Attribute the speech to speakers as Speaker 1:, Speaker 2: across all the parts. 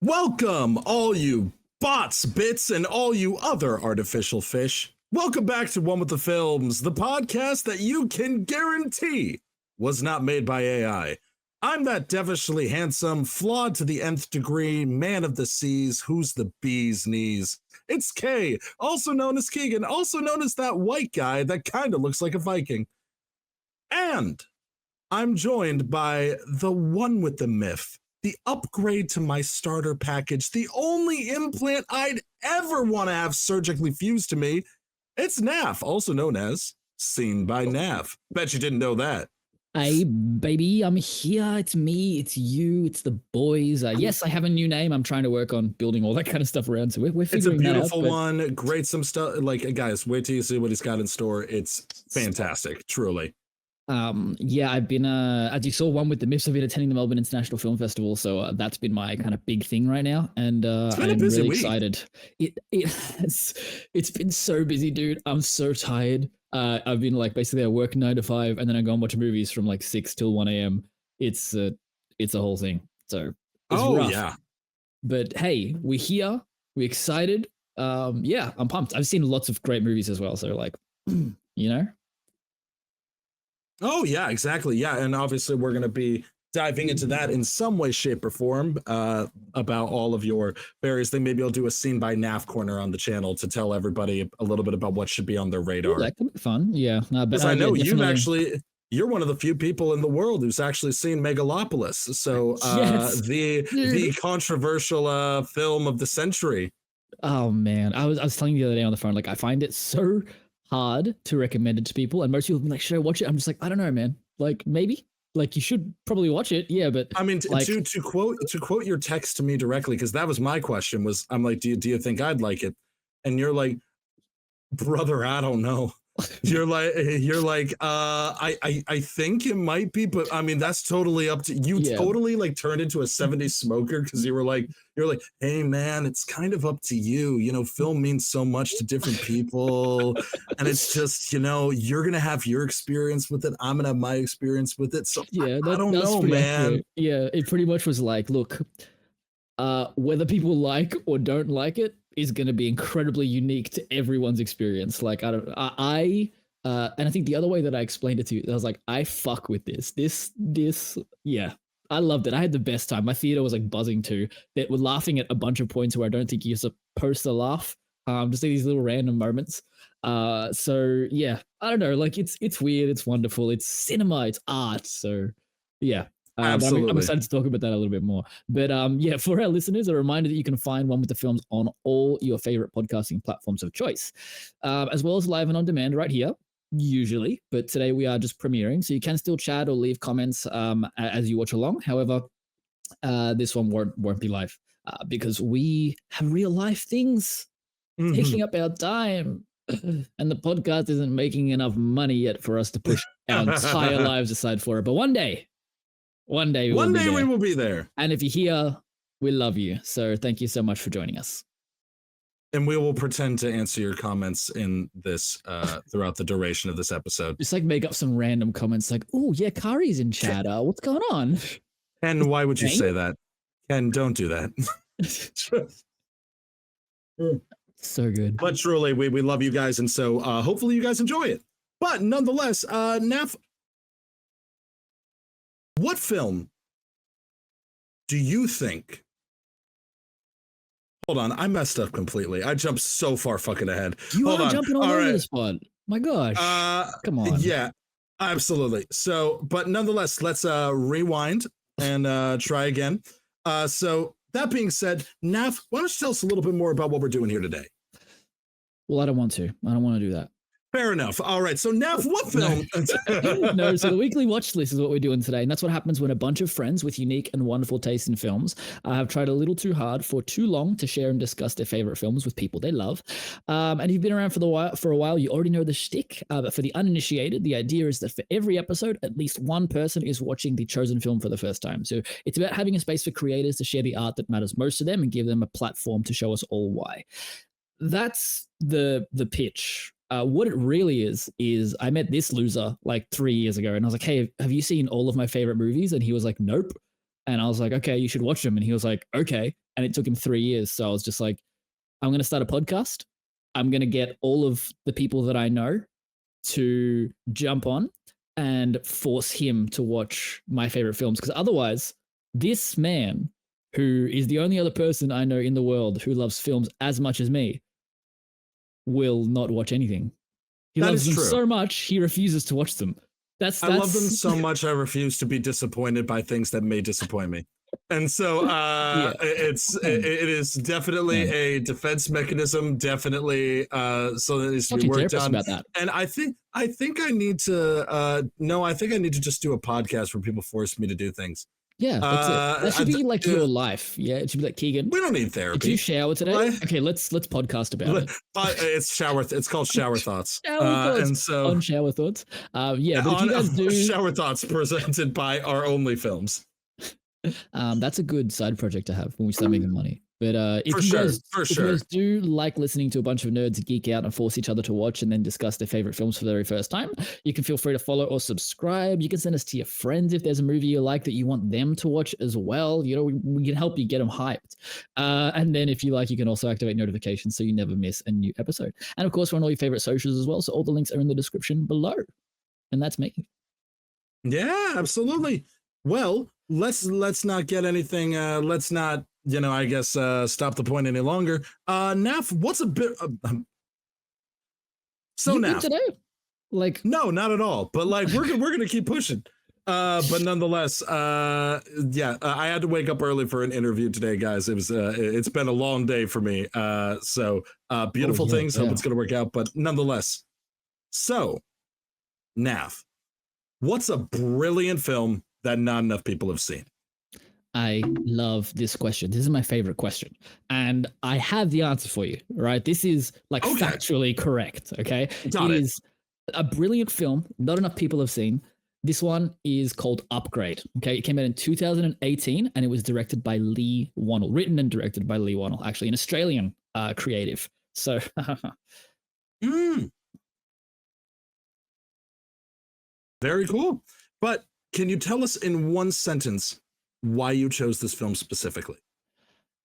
Speaker 1: Welcome, all you bots, bits, and all you other artificial fish. Welcome back to One with the Films, the podcast that you can guarantee was not made by AI. I'm that devilishly handsome, flawed to the nth degree, man of the seas, who's the bee's knees. It's Kay, also known as Keegan, also known as that white guy that kind of looks like a Viking. And I'm joined by the one with the myth, the upgrade to my starter package, the only implant I'd ever want to have surgically fused to me. It's Naf, also known as Seen by Naf. Bet you didn't know that.
Speaker 2: Hey, baby, I'm here. It's me, it's you, it's the boys. Yes, I have a new name. I'm trying to work on building all that kind of stuff around. So we're figuring that out.
Speaker 1: It's a beautiful one. Great, some stuff. Like, guys, wait till you see what he's got in store. It's fantastic, truly.
Speaker 2: Yeah, I've been as you saw, One with the Myths, I've been attending the Melbourne International Film Festival, so that's been my kind of big thing right now, and I'm really excited. It's been so busy, dude. I'm so tired. I've been like basically I work 9 to 5, and then I go and watch movies from like 6 till 1 a.m. It's a whole thing. So it's rough.
Speaker 1: Yeah.
Speaker 2: But hey, we're here. We're excited. Yeah, I'm pumped. I've seen lots of great movies as well. So like, you know.
Speaker 1: Oh, yeah, exactly. Yeah. And obviously, we're going to be diving into that in some way, shape, or form about all of your various things. Maybe I'll do a Scene by NAF corner on the channel to tell everybody a little bit about what should be on their radar.
Speaker 2: Ooh, that could be fun. Yeah.
Speaker 1: Because I know you're one of the few people in the world who's actually seen Megalopolis. So
Speaker 2: yes,
Speaker 1: the controversial film of the century.
Speaker 2: Oh, man. I was telling you the other day on the phone, like, I find it so hard to recommend it to people, and most people be like, should I watch it? I'm just like, I don't know, man. Like, maybe, like, you should probably watch it. Yeah, but
Speaker 1: I mean, to quote your text to me directly, because that was my question, was I'm like, do you think I'd like it? And you're like, brother, I don't know. You're like, I think it might be, but I mean, that's totally up to you. Yeah. Totally like turned into a 70s smoker because you're like, hey man, it's kind of up to you. You know, film means so much to different people, and it's just, you know, you're gonna have your experience with it. I'm gonna have my experience with it. So yeah, I don't know, man.
Speaker 2: Accurate. Yeah, it pretty much was like, look, whether people like or don't like it is going to be incredibly unique to everyone's experience. Like, and I think the other way that I explained it to you, I was like, I fuck with this, yeah, I loved it. I had the best time. My theater was like buzzing too. They were laughing at a bunch of points where I don't think you're supposed to laugh. Just these little random moments. So yeah, I don't know. Like it's weird. It's wonderful. It's cinema. It's art. So yeah.
Speaker 1: Absolutely.
Speaker 2: I'm excited to talk about that a little bit more. But yeah, for our listeners, a reminder that you can find One with the Films on all your favorite podcasting platforms of choice, as well as live and on demand right here, usually. But today we are just premiering, so you can still chat or leave comments as you watch along. However, this one won't be live because we have real life things taking up our time. And the podcast isn't making enough money yet for us to push our entire lives aside for it. But one day we will be there. And if you're here, we love you. So thank you so much for joining us.
Speaker 1: And we will pretend to answer your comments in this throughout the duration of this episode.
Speaker 2: Just like make up some random comments like, oh yeah, Kari's in chat. What's going on?
Speaker 1: And why would you say that? Ken, don't do that.
Speaker 2: So good.
Speaker 1: But truly, we love you guys. And so hopefully you guys enjoy it. But nonetheless, Naf, what film do you think? Hold on, I messed up completely. I jumped so far fucking ahead.
Speaker 2: You are jumping all over the spot. My gosh. Come on.
Speaker 1: Yeah, absolutely. So, but nonetheless, let's rewind and try again. So that being said, Naf, why don't you tell us a little bit more about what we're doing here today?
Speaker 2: Well, I don't want to do that.
Speaker 1: Fair enough. All right. So now, what film?
Speaker 2: No, so the weekly watch list is what we're doing today. And that's what happens when a bunch of friends with unique and wonderful taste in films have tried a little too hard for too long to share and discuss their favorite films with people they love. And if you've been around for a while, you already know the shtick. But for the uninitiated, the idea is that for every episode, at least one person is watching the chosen film for the first time. So it's about having a space for creators to share the art that matters most to them and give them a platform to show us all why. That's the pitch. What it really is I met this loser like 3 years ago and I was like, hey, have you seen all of my favorite movies? And he was like, nope. And I was like, okay, you should watch them. And he was like, okay. And it took him 3 years. So I was just like, I'm going to start a podcast. I'm going to get all of the people that I know to jump on and force him to watch my favorite films. Because otherwise, this man, who is the only other person I know in the world who loves films as much as me, will not watch anything. He loves them so much, he refuses to watch them. I
Speaker 1: love them so much, I refuse to be disappointed by things that may disappoint me. And so it is definitely a defense mechanism, definitely so that needs to be worked on.
Speaker 2: About that.
Speaker 1: And I think I need to I think I need to just do a podcast where people force me to do things.
Speaker 2: Yeah, that's it. That should be like your life. Yeah, it should be like, Keegan,
Speaker 1: we don't need therapy.
Speaker 2: Did you shower today? Okay, let's podcast about it.
Speaker 1: It's called Shower Thoughts.
Speaker 2: And so on Shower Thoughts. But if you guys do
Speaker 1: Shower Thoughts presented by our only films.
Speaker 2: That's a good side project to have when we start making money. But if you guys do like listening to a bunch of nerds geek out and force each other to watch and then discuss their favorite films for the very first time, you can feel free to follow or subscribe. You can send us to your friends if there's a movie you like that you want them to watch as well. You know, we can help you get them hyped. And then if you like, you can also activate notifications so you never miss a new episode. And of course, we're on all your favorite socials as well. So all the links are in the description below. And that's me.
Speaker 1: Yeah, absolutely. Well, let's not get anything. Let's not, I guess, stop the point any longer. Naf, what's a bit? So Naf
Speaker 2: today? Like,
Speaker 1: no, not at all. But like, we're gonna keep pushing. But nonetheless, I had to wake up early for an interview today, guys. It was it's been a long day for me. Beautiful things. Hope it's gonna work out. But nonetheless, so Naf, what's a brilliant film that not enough people have seen?
Speaker 2: I love this question. This is my favorite question. And I have the answer for you, right? This is like factually correct, okay? It is a brilliant film not enough people have seen. This one is called Upgrade, okay? It came out in 2018 and it was directed by Leigh Whannell, written and directed by Leigh Whannell, actually an Australian creative. So
Speaker 1: Very cool. But can you tell us in one sentence why you chose this film specifically?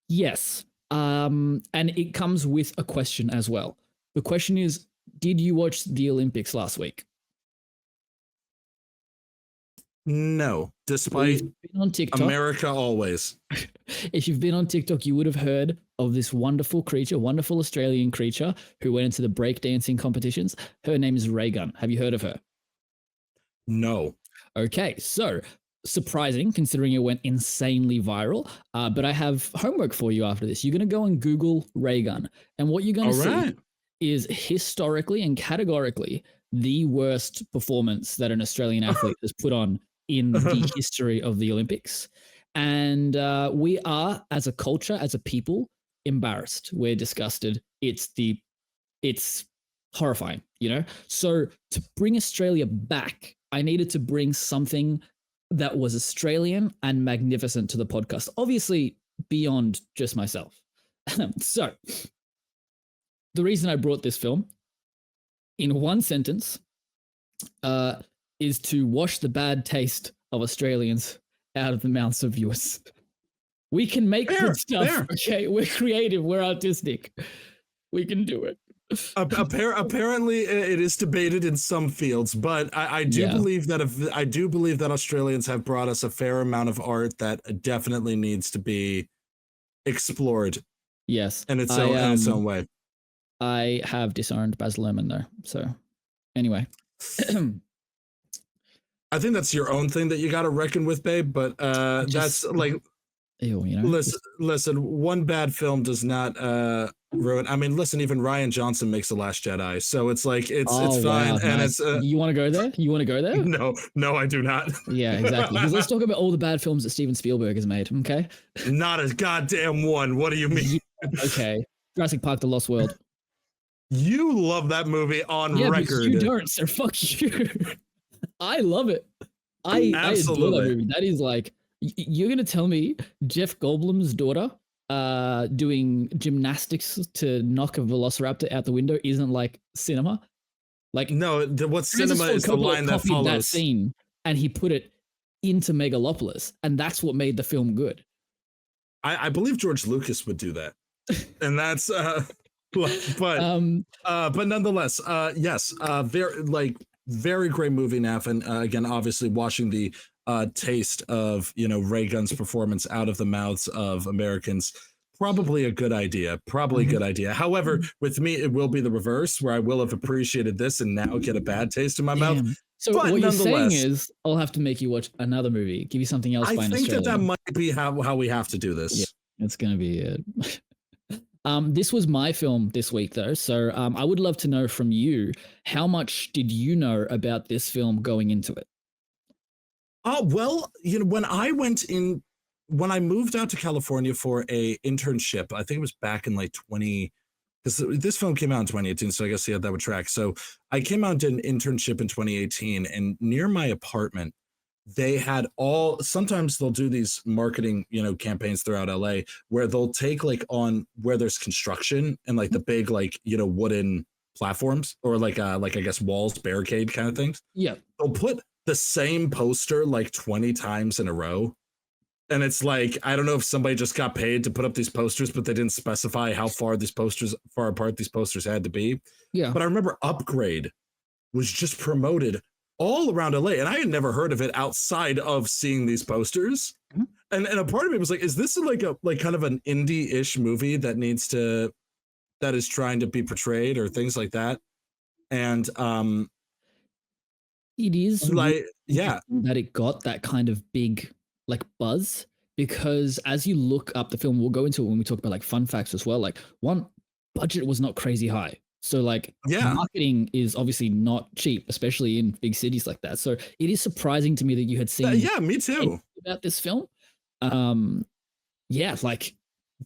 Speaker 2: Yes. And it comes with a question as well. The question is, did you watch the Olympics last week?
Speaker 1: No, despite
Speaker 2: on TikTok,
Speaker 1: America always.
Speaker 2: If you've been on TikTok, you would have heard of this wonderful creature, wonderful Australian creature who went into the breakdancing competitions. Her name is Reagan. Have you heard of her?
Speaker 1: No.
Speaker 2: Okay, so surprising considering it went insanely viral. But I have homework for you after this. You're going to go and Google Ray gun. And what you're going to see is historically and categorically the worst performance that an Australian athlete has put on in the history of the Olympics. And we are, as a culture, as a people, embarrassed. We're disgusted. It's horrifying, So to bring Australia back, I needed to bring something that was Australian and magnificent to the podcast, obviously beyond just myself. So the reason I brought this film in one sentence is to wash the bad taste of Australians out of the mouths of viewers. We can make good stuff. Okay, we're creative, we're artistic. We can do it.
Speaker 1: Apparently, it is debated in some fields, but I do believe that Australians have brought us a fair amount of art that definitely needs to be explored.
Speaker 2: Yes,
Speaker 1: in its own way.
Speaker 2: I have disowned Baz Luhrmann though. So, anyway,
Speaker 1: I think that's your own thing that you got to reckon with, babe. But that's like, listen. One bad film does not ruin. I mean, listen. Even Rian Johnson makes The Last Jedi, so it's like it's fine.
Speaker 2: Wow,
Speaker 1: and
Speaker 2: nice.
Speaker 1: it's
Speaker 2: you want to go there? You want to go there?
Speaker 1: No, I do not.
Speaker 2: Yeah, exactly. Because let's talk about all the bad films that Steven Spielberg has made. Okay.
Speaker 1: Not a goddamn one. What do you mean?
Speaker 2: Yeah, okay. Jurassic Park: The Lost World.
Speaker 1: You love that movie on record.
Speaker 2: You don't, sir. Fuck you. I love it. I adore that movie. That is like, you're gonna tell me Jeff Goldblum's daughter doing gymnastics to knock a velociraptor out the window isn't like cinema? Like,
Speaker 1: no, what cinema is the line that follows
Speaker 2: that scene, and he put it into Megalopolis, and that's what made the film good.
Speaker 1: I believe George Lucas would do that, and that's but nonetheless, yes, very great movie, Naf, and again, obviously, washing the taste of Ray Gunn's performance out of the mouths of Americans. Probably a good idea. Probably a good idea. However, with me, it will be the reverse, where I will have appreciated this and now get a bad taste in my mouth.
Speaker 2: So
Speaker 1: but
Speaker 2: what you're saying is, I'll have to make you watch another movie, give you something else.
Speaker 1: I think that might be how we have to do this.
Speaker 2: Yeah, it's gonna be it. This was my film this week, though. So I would love to know from you, how much did you know about this film going into it?
Speaker 1: Well, when I moved out to California for a internship, I think it was back in like because this film came out in 2018, so I guess that would track. So I came out to an internship in 2018, and near my apartment, they had sometimes they'll do these marketing, campaigns throughout LA where they'll take like on where there's construction and like the big, like, wooden platforms or like I guess walls, barricade kind of things.
Speaker 2: Yeah.
Speaker 1: They'll put the same poster like 20 times in a row. And it's like, I don't know if somebody just got paid to put up these posters, but they didn't specify how far apart these posters had to be.
Speaker 2: Yeah.
Speaker 1: But I remember Upgrade was just promoted all around LA, and I had never heard of it outside of seeing these posters. Mm-hmm. And a part of me was like, is this like kind of an indie-ish movie that is trying to be portrayed or things like that? And
Speaker 2: it is
Speaker 1: like, yeah,
Speaker 2: that it got that kind of big like buzz, because as you look up the film, we'll go into it when we talk about like fun facts as well. Like, one, budget was not crazy high. So like marketing is obviously not cheap, especially in big cities like that. So it is surprising to me that you had seen
Speaker 1: me too
Speaker 2: about this film. Like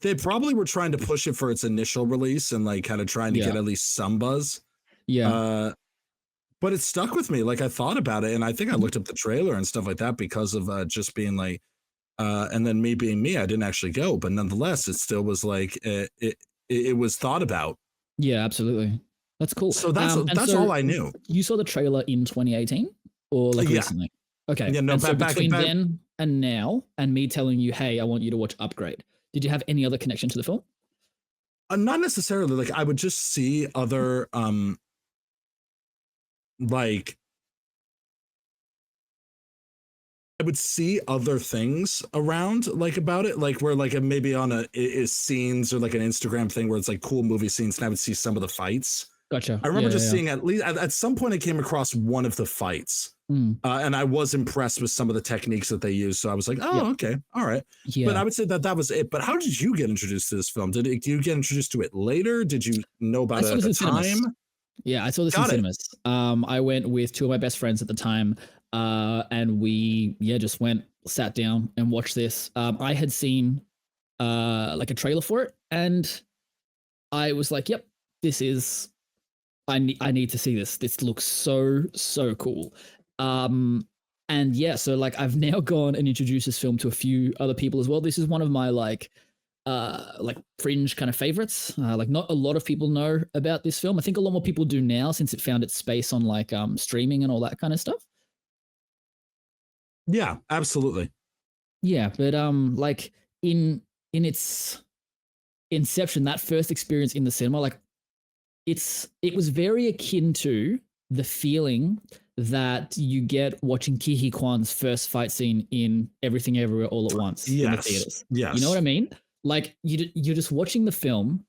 Speaker 1: they probably were trying to push it for its initial release and like kind of trying to get at least some buzz. But it stuck with me. Like, I thought about it, and I think I looked up the trailer and stuff like that because of just being like and then me being me, I didn't actually go, but nonetheless it still was like it was thought about.
Speaker 2: Yeah, absolutely. That's cool.
Speaker 1: So that's all I knew.
Speaker 2: You saw the trailer in 2018 or like recently? Okay.
Speaker 1: Yeah, no,
Speaker 2: so between then and now, and me telling you, hey, I want you to watch Upgrade, did you have any other connection to the film?
Speaker 1: Not necessarily. Like, I would just see other like I would see other things around like about it, like where like maybe on is scenes or like an Instagram thing where it's like cool movie scenes, and I would see some of the fights.
Speaker 2: Gotcha.
Speaker 1: I remember seeing at least at some point I came across one of the fights, and I was impressed with some of the techniques that they used. So I was like, oh, okay, all right. Yeah. But I would say that was it. But how did you get introduced to this film? Did you get introduced to it later? Did you know about it at the time?
Speaker 2: Yeah, I saw this in cinemas. I went with two of my best friends at the time, and we just sat down and watched this. I had seen like a trailer for it, and I was like, yep, this is I need to see this. This looks so cool. And yeah, so like I've now gone and introduced this film to a few other people as well. This is one of my like fringe kind of favorites. Like, not a lot of people know about this film. I think a lot more people do now since it found its space on like streaming and all that kind of stuff.
Speaker 1: Yeah, absolutely.
Speaker 2: Yeah, but like in its inception, that first experience in the cinema, like it was very akin to the feeling that you get watching Ke Huy Quan's first fight scene in Everything Everywhere All at Once in the theaters.
Speaker 1: Yes.
Speaker 2: You know what I mean? Like, you're just watching the film,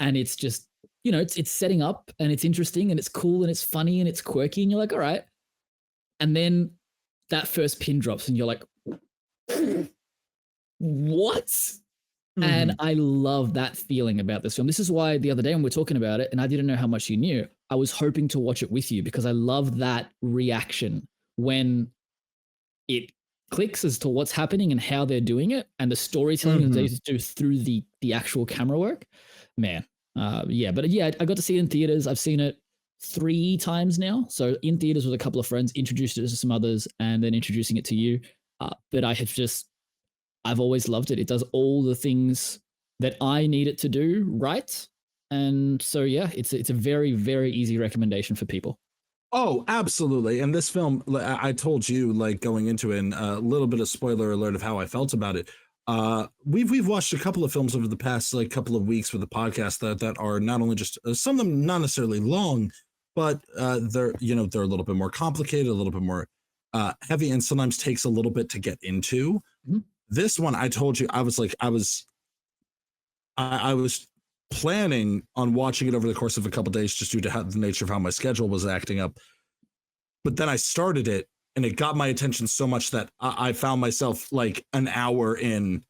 Speaker 2: and it's just, it's setting up, and it's interesting, and it's cool, and it's funny, and it's quirky, and you're like, all right. And then that first pin drops, and you're like, what? Mm-hmm. And I love that feeling about this film. This is why the other day when we're talking about it, and I didn't know how much you knew, I was hoping to watch it with you, because I love that reaction when it clicks as to what's happening and how they're doing it, and the storytelling that they do through the actual camera work. Man, I got to see it in theaters. I've seen it 3 times now. So in theaters with a couple of friends, introduced it to some others, and then introducing it to you. But I've always loved it. It does all the things that I need it to do right. And so, yeah, it's a very, very easy recommendation for people.
Speaker 1: Oh, absolutely. And this film, I told you, like going into it, and a little bit of spoiler alert of how I felt about it. We've watched a couple of films over the past like couple of weeks with the podcast that are not only just some of them not necessarily long, but they're they're a little bit more complicated, a little bit more heavy, and sometimes takes a little bit to get into.
Speaker 2: Mhm.
Speaker 1: This one, I told you, I was planning on watching it over the course of a couple of days just due to the nature of how my schedule was acting up. But then I started it and it got my attention so much that I found myself like an hour in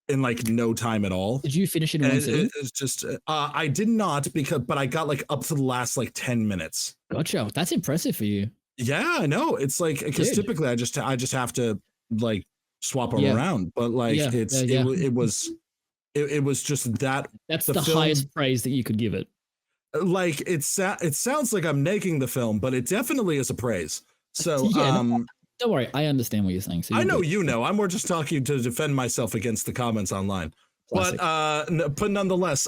Speaker 1: like no time at all.
Speaker 2: Did you finish it in one sitting?
Speaker 1: It's just I did not, but I got like up to the last like 10 minutes.
Speaker 2: Gotcha. That's impressive for you.
Speaker 1: Yeah, I know. It's like because typically I just have to like swap them around, but like it was just that.
Speaker 2: That's the highest praise that you could give it.
Speaker 1: Like it sounds like I'm nagging the film, but it definitely is a praise. So
Speaker 2: don't worry, I understand what you're saying. So
Speaker 1: I know you know. I'm more just talking to defend myself against the comments online. Classic. But nonetheless,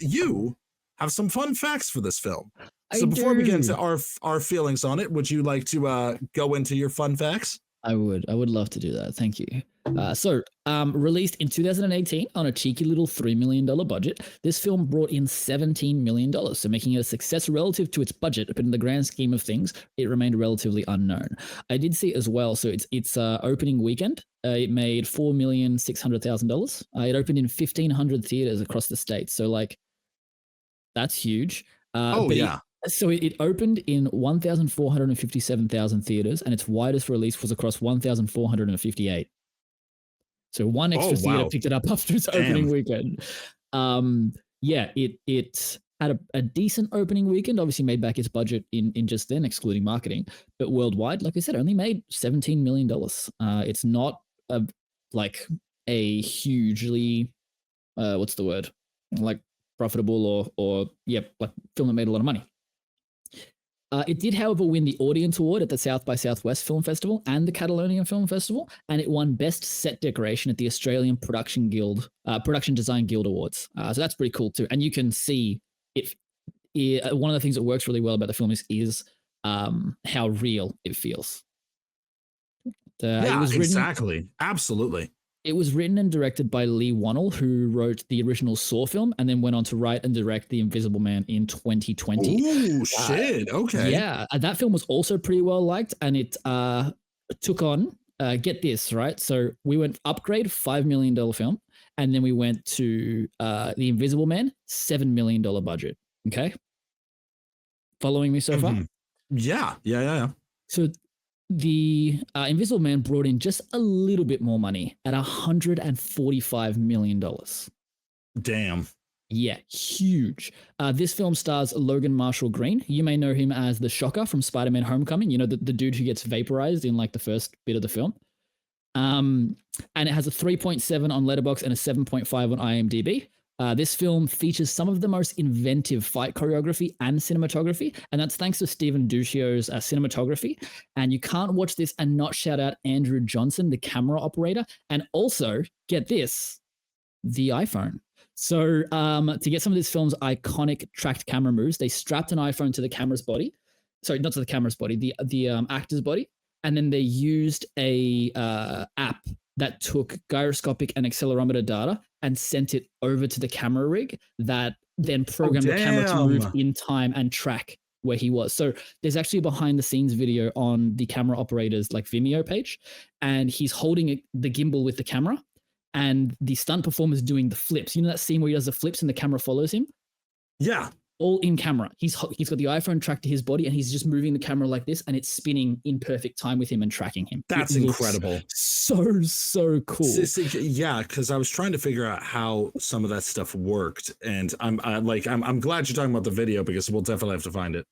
Speaker 1: you have some fun facts for this film. So before we get into our feelings on it, would you like to go into your fun facts?
Speaker 2: I would love to do that. Thank you. Released in 2018 on a cheeky little $3 million budget, this film brought in $17 million, so making it a success relative to its budget, but in the grand scheme of things, it remained relatively unknown. I did see as well, so its opening weekend, it made $4,600,000. It opened in 1,500 theaters across the states, so like, that's huge. So it opened in 1,457,000 theaters, and its widest release was across 1,458. So one extra theater picked it up after its opening weekend. It had a decent opening weekend. Obviously, made back its budget in just then, excluding marketing. But worldwide, like I said, only made $17 million. It's not like a hugely what's the word, like profitable or like film that made a lot of money. It did, however, win the Audience Award at the South by Southwest Film Festival and the Catalonian Film Festival, and it won Best Set Decoration at the Australian Production Design Guild Awards. So that's pretty cool too. And you can see one of the things that works really well about the film is how real it feels.
Speaker 1: Exactly. Absolutely.
Speaker 2: It was written and directed by Leigh Whannell, who wrote the original Saw film and then went on to write and direct The Invisible Man in 2020.
Speaker 1: Oh, shit. Okay.
Speaker 2: Yeah, that film was also pretty well liked, and it took on, get this, right? So we went Upgrade, $5 million film, and then we went to The Invisible Man, $7 million budget. Okay? Following me so far?
Speaker 1: Yeah.
Speaker 2: So the Invisible Man brought in just a little bit more money at $145 million.
Speaker 1: Damn.
Speaker 2: Yeah, huge. This film stars Logan Marshall Green. You may know him as the Shocker from Spider-Man Homecoming. You know, the dude who gets vaporized in like the first bit of the film. And it has a 3.7 on Letterboxd and a 7.5 on IMDb. This film features some of the most inventive fight choreography and cinematography, and that's thanks to Stephen Duccio's cinematography. And you can't watch this and not shout out Andrew Johnson, the camera operator, and also, get this, the iPhone. So to get some of this film's iconic tracked camera moves, they strapped an iPhone to the camera's body. Sorry, not to the camera's body, the actor's body, and then they used a app that took gyroscopic and accelerometer data and sent it over to the camera rig that then programmed the camera to move in time and track where he was. So there's actually a behind the scenes video on the camera operator's like Vimeo page, and he's holding the gimbal with the camera, and the stunt performer's doing the flips. You know that scene where he does the flips and the camera follows him? Yeah. All in camera. He's got the iPhone tracked to his body, and he's just moving the camera like this, and it's spinning in perfect time with him and tracking him.
Speaker 1: That's incredible.
Speaker 2: So cool.
Speaker 1: Yeah, because I was trying to figure out how some of that stuff worked, and I'm glad you're talking about the video because we'll definitely have to find it.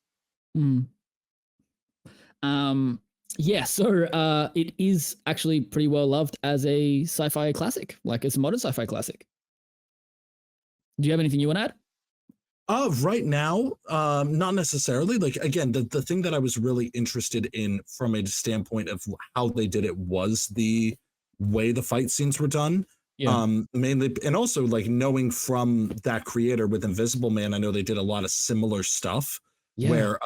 Speaker 2: Yeah, so it is actually pretty well loved as a sci-fi classic, like it's a modern sci-fi classic. Do you have anything you want to add?
Speaker 1: Right now, not necessarily. Like, again, the thing that I was really interested in from a standpoint of how they did it was the way the fight scenes were done. Yeah. Mainly, and also like knowing from that creator with Invisible Man, I know they did a lot of similar stuff. where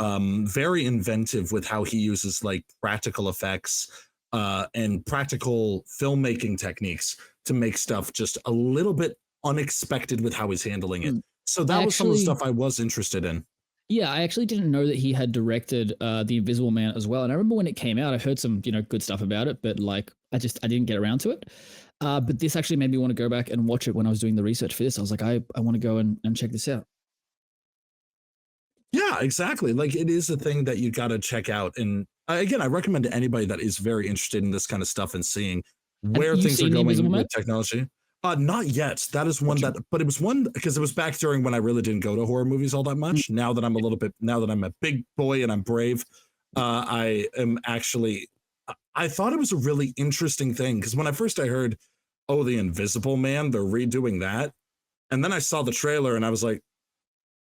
Speaker 1: very inventive with how he uses like practical effects and practical filmmaking techniques to make stuff just a little bit unexpected with how he's handling it. So that was some of the stuff I was interested in.
Speaker 2: Yeah, I actually didn't know that he had directed The Invisible Man as well. And I remember when it came out, I heard some, good stuff about it, but like I didn't get around to it. But this actually made me want to go back and watch it when I was doing the research for this. I was like, I want to go and check this out.
Speaker 1: Yeah, exactly. Like it is a thing that you got to check out. And again, I recommend to anybody that is very interested in this kind of stuff and seeing where things are going with technology. Not yet. That is one but it was one because it was back during when I really didn't go to horror movies all that much. Now that I'm a big boy and I'm brave, I am actually, I thought it was a really interesting thing because when I heard, oh, The Invisible Man, they're redoing that. And then I saw the trailer and I was like,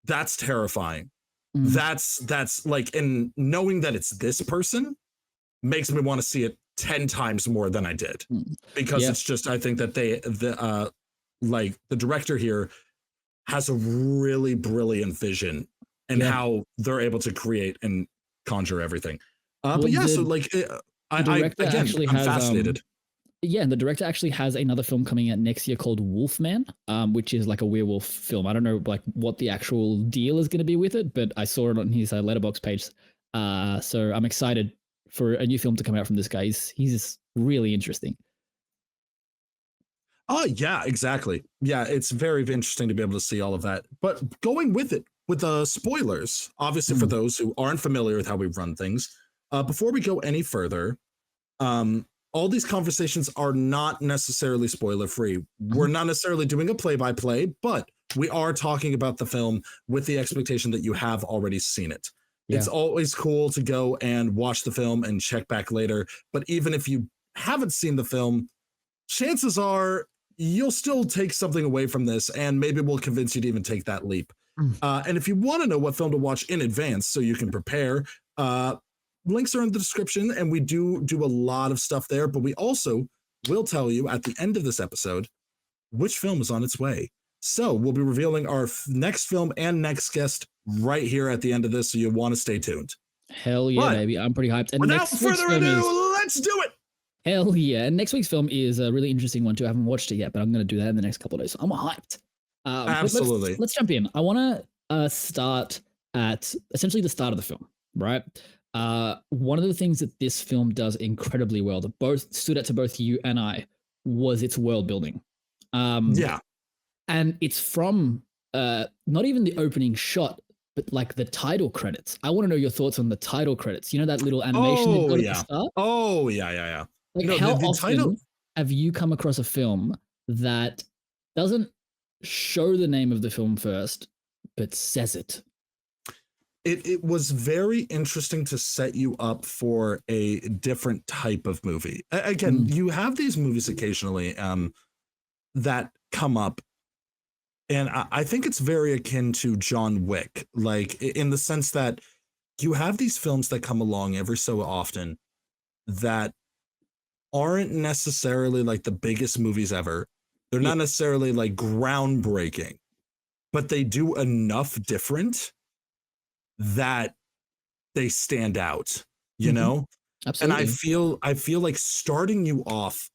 Speaker 1: that's terrifying. That's like, and knowing that it's this person makes me want to see it 10 times more than I did because it's just, I think that the director here has a really brilliant vision and how they're able to create and conjure everything. But yeah, so like, I'm fascinated.
Speaker 2: And the director actually has another film coming out next year called Wolfman, which is like a werewolf film. I don't know like what the actual deal is going to be with it, but I saw it on his Letterboxd page. So I'm excited for a new film to come out from this guy. He's really interesting.
Speaker 1: Oh yeah, exactly. Yeah, it's very interesting to be able to see all of that. But going with it, with the spoilers, obviously for those who aren't familiar with how we run things, before we go any further, all these conversations are not necessarily spoiler free. We're not necessarily doing a play-by-play, but we are talking about the film with the expectation that you have already seen it. Yeah. It's always cool to go and watch the film and check back later. But even if you haven't seen the film, chances are you'll still take something away from this, and maybe we'll convince you to even take that leap. And if you want to know what film to watch in advance so you can prepare, links are in the description, and we do a lot of stuff there, but we also will tell you at the end of this episode which film is on its way. So we'll be revealing our next film and next guest right here at the end of this, so you'll want to stay tuned.
Speaker 2: Hell yeah, baby. I'm pretty hyped. And
Speaker 1: without further ado, let's do it!
Speaker 2: Hell yeah. And next week's film is a really interesting one too. I haven't watched it yet, but I'm going to do that in the next couple of days. So I'm hyped.
Speaker 1: Absolutely.
Speaker 2: Let's jump in. I want to start at essentially the start of the film, right? One of the things that this film does incredibly well, that both stood out to both you and I, was its world building. And it's from not even the opening shot, but like the title credits. I want to know your thoughts on the title credits. You know that little animation they've got at the start?
Speaker 1: Oh, yeah.
Speaker 2: Like how often have you come across a film that doesn't show the name of the film first, but says it?
Speaker 1: It was very interesting to set you up for a different type of movie. Again, you have these movies occasionally that come up, and I think it's very akin to John Wick, like in the sense that you have these films that come along every so often that aren't necessarily like the biggest movies ever. They're not necessarily like groundbreaking, but they do enough different that they stand out, you know? Absolutely. And I feel like starting you off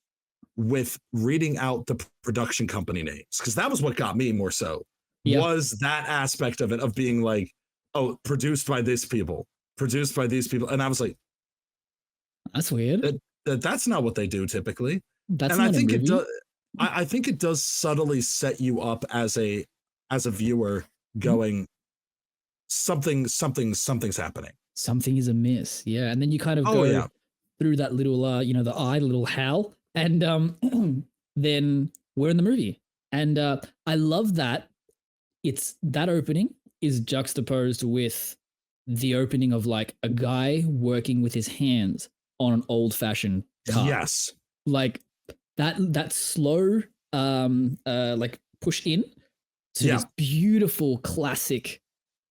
Speaker 1: with reading out the production company names, because that was what got me more so, was that aspect of it, of being like, oh, produced by these people. And I was like,
Speaker 2: that's weird.
Speaker 1: That's not what they do typically.
Speaker 2: That's and I think it does.
Speaker 1: I think it does subtly set you up as a viewer going, something's happening.
Speaker 2: Something is amiss. Yeah. And then you kind of go through that little, the little howl, and then we're in the movie. And I love that it's that opening is juxtaposed with the opening of like a guy working with his hands on an old fashioned car.
Speaker 1: Yes.
Speaker 2: Like that slow, like push in to this beautiful classic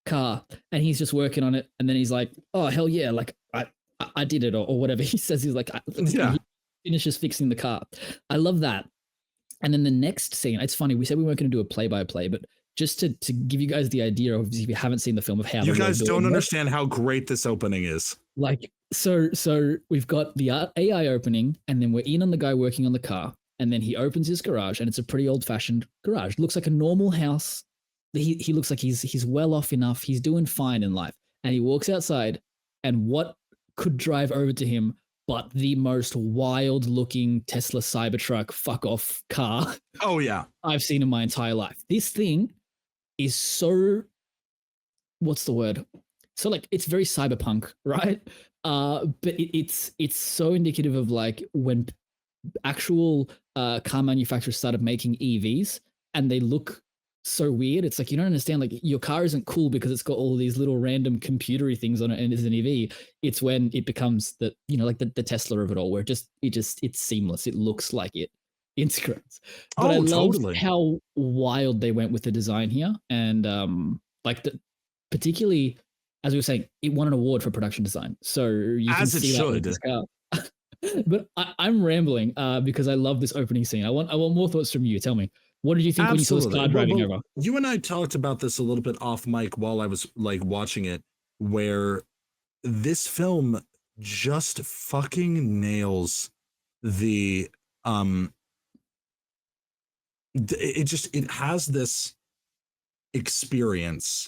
Speaker 2: car, and he's just working on it, and then he's like, oh hell yeah, like I did it, or whatever he says. He's like, he finishes fixing the car. I love that. And then the next scene, it's funny, we said we weren't going to do a play-by-play, but just to give you guys the idea of, if you haven't seen the film, of how
Speaker 1: you guys don't
Speaker 2: works.
Speaker 1: understand how great this opening is.
Speaker 2: Like, so we've got the AI opening, and then we're in on the guy working on the car, and then he opens his garage, and it's a pretty old-fashioned garage. Looks like a normal house. He looks like he's well off enough. He's doing fine in life, and he walks outside, and what could drive over to him but the most wild-looking Tesla Cybertruck fuck-off car
Speaker 1: Oh yeah,
Speaker 2: I've seen in my entire life. This thing is so, what's the word? So like, it's very cyberpunk, right? But it's so indicative of like when actual car manufacturers started making EVs, and they look so weird. It's like, you don't understand, like, your car isn't cool because it's got all these little random computery things on it and is an EV. It's when it becomes the, you know, like the Tesla of it all, where it's seamless. It looks like it integrates. But I love how wild they went with the design here. And like particularly, as we were saying, it won an award for production design. So you can see that with this car. But I'm rambling because I love this opening scene. I want more thoughts from you. Tell me, what did you think when you saw this car driving over?
Speaker 1: You and I talked about this a little bit off mic while I was like watching it, where this film just fucking nails the it has this experience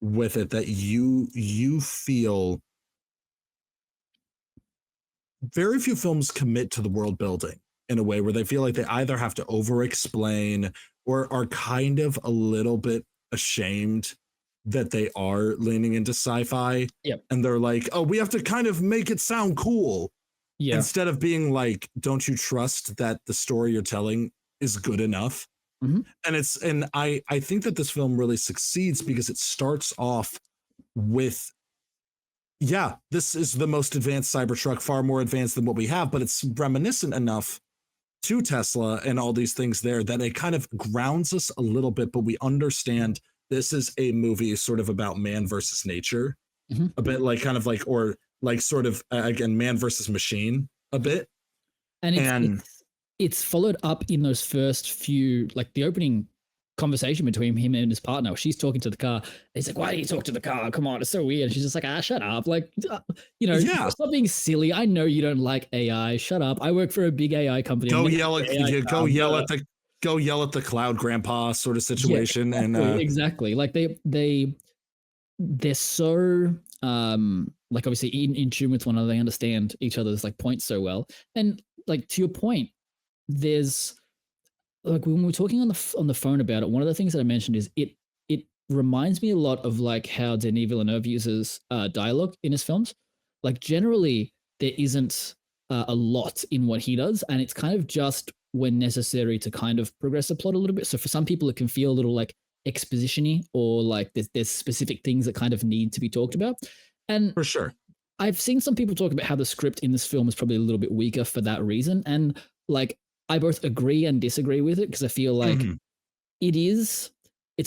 Speaker 1: with it that you feel. Very few films commit to the world building in a way where they feel like they either have to over explain or are kind of a little bit ashamed that they are leaning into sci-fi.
Speaker 2: Yep.
Speaker 1: And they're like, oh, we have to kind of make it sound cool. Yeah. Instead of being like, don't you trust that the story you're telling is good enough? And I think that this film really succeeds because it starts off with, yeah, this is the most advanced Cybertruck, far more advanced than what we have, but it's reminiscent enough to Tesla and all these things there that it kind of grounds us a little bit, but we understand this is a movie sort of about man versus nature, a bit like kind of like, or like sort of, again, man versus machine a bit.
Speaker 2: And it's followed up in those first few, like the opening conversation between him and his partner. She's talking to the car. He's like, why do you talk to the car? Come on, it's so weird. And she's just like, shut up. Like, you know, stop being silly. I know you don't like AI. Shut up. I work for a big AI company.
Speaker 1: Go yell at the cloud grandpa sort of situation.
Speaker 2: Yeah, exactly, and exactly. Like they're so like obviously in tune with one another. They understand each other's like points so well. And like to your point, there's like when we're talking on the phone about it, one of the things that I mentioned is it reminds me a lot of like how Denis Villeneuve uses dialogue in his films. Like generally there isn't a lot in what he does, and it's kind of just when necessary to kind of progress the plot a little bit. So for some people it can feel a little like exposition-y, or like there's specific things that kind of need to be talked about. And
Speaker 1: for sure,
Speaker 2: I've seen some people talk about how the script in this film is probably a little bit weaker for that reason. And like, I both agree and disagree with it, because I feel like it's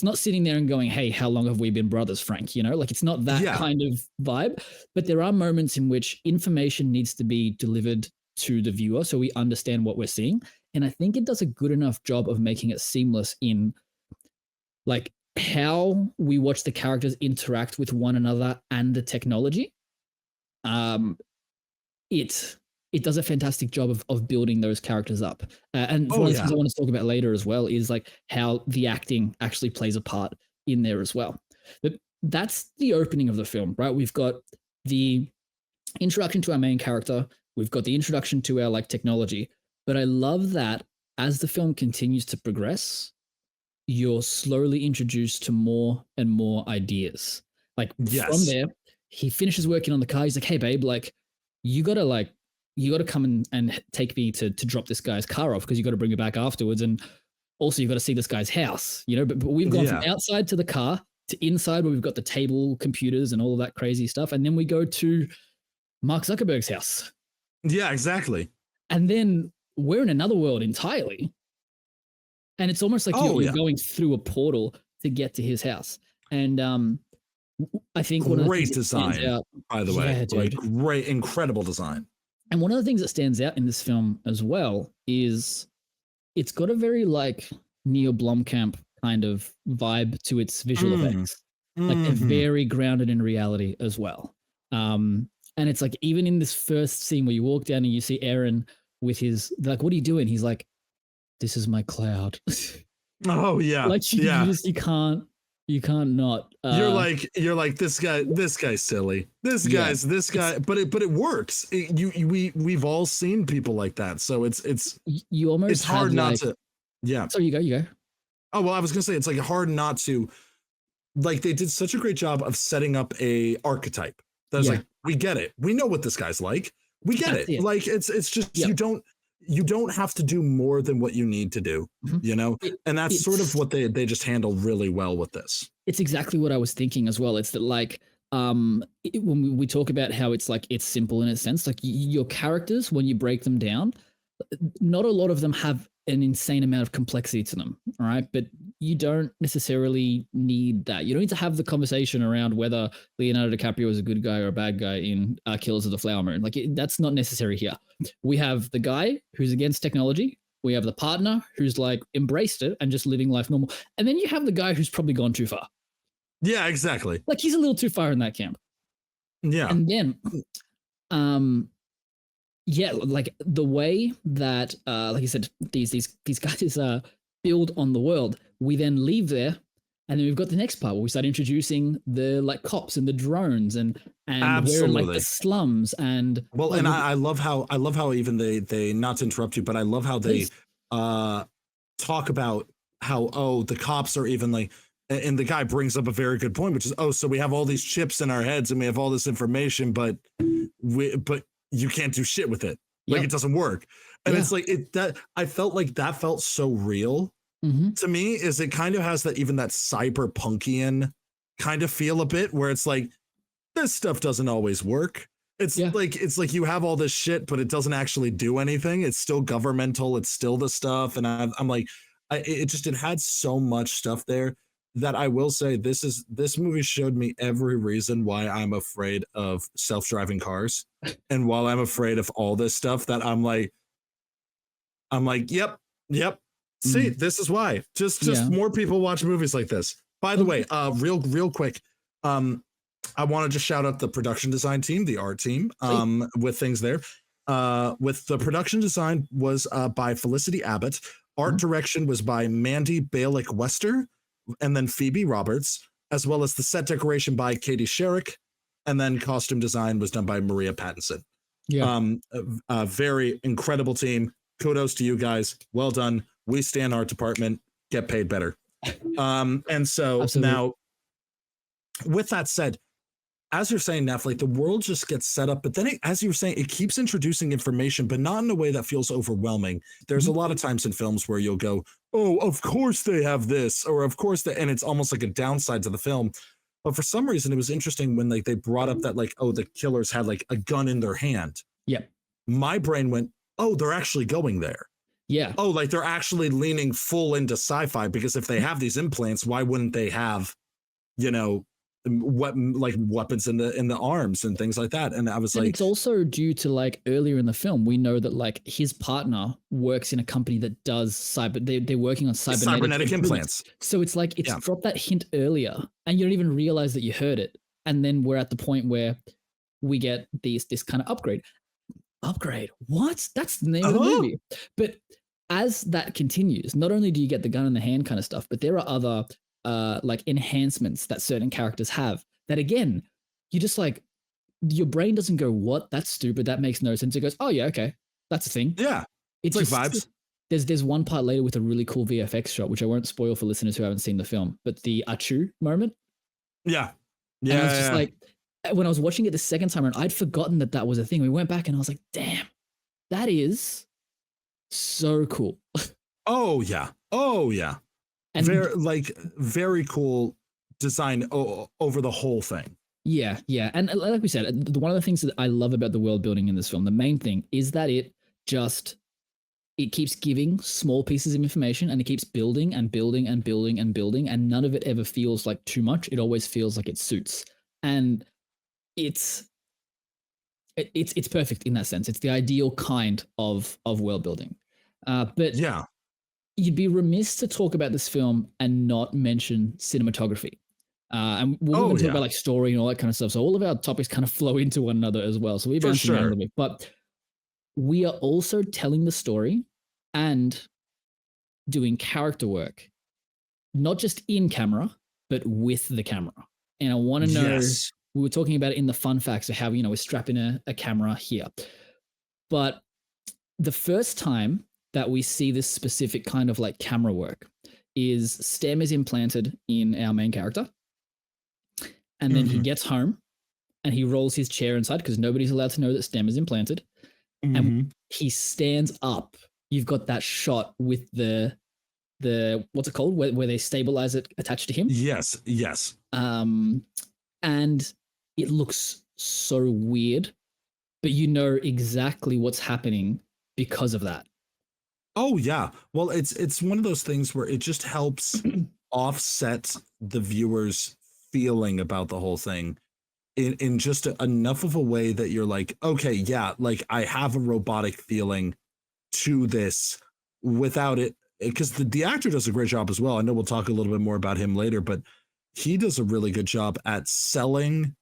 Speaker 2: not sitting there and going, hey, how long have we been brothers, Frank? You know, like it's not that kind of vibe, but there are moments in which information needs to be delivered to the viewer so we understand what we're seeing. And I think it does a good enough job of making it seamless in like how we watch the characters interact with one another and the technology. It does a fantastic job of building those characters up. And one of the things I want to talk about later as well is like how the acting actually plays a part in there as well. But that's the opening of the film, right? We've got the introduction to our main character. We've got the introduction to our like technology. But I love that as the film continues to progress, you're slowly introduced to more and more ideas. Like from there, he finishes working on the car. He's like, hey babe, like you gotta come and take me to drop this guy's car off, because you got to bring me back afterwards. And also you got to see this guy's house, you know, but we've gone from outside to the car to inside where we've got the table, computers and all of that crazy stuff. And then we go to Mark Zuckerberg's house.
Speaker 1: Yeah, exactly.
Speaker 2: And then we're in another world entirely. And it's almost like you're going through a portal to get to his house. And I think
Speaker 1: great design, by the way, like great, incredible design.
Speaker 2: And one of the things that stands out in this film as well is it's got a very like Neil Blomkamp kind of vibe to its visual
Speaker 1: Mm.
Speaker 2: effects. Like they're very grounded in reality as well. And it's like even in this first scene where you walk down and you see Aaron with his like, what are you doing? He's like, this is my cloud.
Speaker 1: Oh yeah,
Speaker 2: Like you
Speaker 1: yeah.
Speaker 2: just you can't not.
Speaker 1: You're like this guy's silly. This guy, but it works. We've all seen people like that, so
Speaker 2: you almost
Speaker 1: it's hard not
Speaker 2: like,
Speaker 1: to. Yeah.
Speaker 2: So you go.
Speaker 1: Oh well, I was gonna say it's like hard not to. Like they did such a great job of setting up a archetype. That's like we get it. We know what this guy's like. We get it. Like it's just you don't have to do more than what you need to do, you know? And that's sort of what they just handle really well with this.
Speaker 2: It's exactly what I was thinking as well. It's that like when we talk about how it's like it's simple in a sense, like your characters, when you break them down, not a lot of them have an insane amount of complexity to them, all right? But you don't necessarily need that. You don't need to have the conversation around whether Leonardo DiCaprio is a good guy or a bad guy in Killers of the Flower Moon. Like that's not necessary here. We have the guy who's against technology. We have the partner who's like embraced it and just living life normal. And then you have the guy who's probably gone too far.
Speaker 1: Yeah, exactly.
Speaker 2: Like he's a little too far in that camp.
Speaker 1: Yeah.
Speaker 2: And then, yeah, like the way that, like you said, these guys build on the world. We then leave there, and then we've got the next part where we start introducing the like cops and the drones and we're in like the slums and
Speaker 1: well, and I love how even they not to interrupt you, but I love how they talk about how the cops are even like. And the guy brings up a very good point, which is, so we have all these chips in our heads and we have all this information, but you can't do shit with it. Like it doesn't work. And it's like I felt like that felt so real to me. Is it kind of has that even that cyberpunkian kind of feel a bit where it's like this stuff doesn't always work. It's like you have all this shit, but it doesn't actually do anything. It's still governmental. It's still the stuff. And I'm like, it had so much stuff there. That I will say this movie showed me every reason why I'm afraid of self-driving cars. And while I'm afraid of all this stuff that I'm like, yep. See, this is why. Just more people watch movies like this. By the way, real quick, I wanted to shout out the production design team, the art team, with things there. With the production design was by Felicity Abbott. Art direction was by Mandy Balick-Wester. And then Phoebe Roberts, as well as the set decoration by Katie Sherrick, and then costume design was done by Maria Pattinson. Yeah, a very incredible team. Kudos to you guys. Well done. We stand art department. Get paid better. And so now, with that said, as you're saying, Neff, like the world just gets set up, but then as you were saying, it keeps introducing information, but not in a way that feels overwhelming. There's a lot of times in films where you'll go, oh, of course they have this, or of course that, and it's almost like a downside to the film. But for some reason, it was interesting when like they brought up that like, the killers had like a gun in their hand.
Speaker 2: Yeah.
Speaker 1: My brain went, they're actually going there.
Speaker 2: Yeah.
Speaker 1: Like they're actually leaning full into sci-fi, because if they have these implants, why wouldn't they have, weapons in the arms and things like that? And I was like,
Speaker 2: it's also due to like earlier in the film, we know that like his partner works in a company that does they're working on cybernetic
Speaker 1: implants. So
Speaker 2: it's like it's dropped that hint earlier and you don't even realize that you heard it. And then we're at the point where we get this kind of upgrade. What? That's the name of the movie. But as that continues, not only do you get the gun in the hand kind of stuff, but there are other like enhancements that certain characters have that, again, you just like, your brain doesn't go, what? That's stupid. That makes no sense. It goes, oh yeah, okay. That's a thing.
Speaker 1: Yeah.
Speaker 2: It's
Speaker 1: like
Speaker 2: just,
Speaker 1: vibes.
Speaker 2: There's one part later with a really cool VFX shot, which I won't spoil for listeners who haven't seen the film, but the Achu moment.
Speaker 1: Yeah.
Speaker 2: Yeah. And I was just like, when I was watching it the second time around, I'd forgotten that was a thing. We went back and I was like, damn, that is so cool.
Speaker 1: Oh yeah. And very cool design over the whole thing.
Speaker 2: Yeah. And like we said, one of the things that I love about the world building in this film, the main thing is that it keeps giving small pieces of information and it keeps building and building and building and building, and none of it ever feels like too much. It always feels like it suits. And it's perfect in that sense. It's the ideal kind of world building. But you'd be remiss to talk about this film and not mention cinematography. And we're going to talk about like story and all that kind of stuff. So all of our topics kind of flow into one another as well. So we're bouncing around a little bit, but we are also telling the story and doing character work, not just in camera, but with the camera. And I want to know, we were talking about it in the fun facts of how, we're strapping a camera here. But the first time that we see this specific kind of like camera work is STEM is implanted in our main character. And then he gets home and he rolls his chair inside because nobody's allowed to know that STEM is implanted. And he stands up. You've got that shot with the what's it called? Where they stabilize it attached to him.
Speaker 1: Yes.
Speaker 2: And it looks so weird, but you know exactly what's happening because of that.
Speaker 1: Oh yeah. Well, it's one of those things where it just helps offset the viewer's feeling about the whole thing in just enough of a way that you're like, okay, yeah, like I have a robotic feeling to this without it, because the actor does a great job as well. I know we'll talk a little bit more about him later, but he does a really good job at selling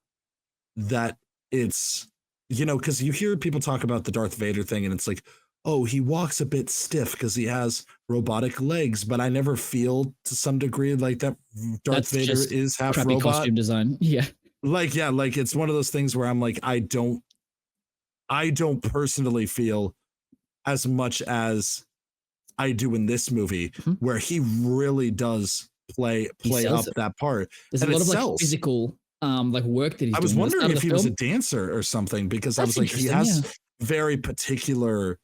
Speaker 1: that it's, because you hear people talk about the Darth Vader thing and it's like, oh, he walks a bit stiff because he has robotic legs, but I never feel to some degree like that Darth Vader is half robot.
Speaker 2: Costume design. Yeah.
Speaker 1: Like it's one of those things where I'm like, I don't personally feel as much as I do in this movie, where he really does play up that part.
Speaker 2: There's a lot of like physical like work that he's doing.
Speaker 1: I was wondering if he was a dancer or something, because I was like, he has very particular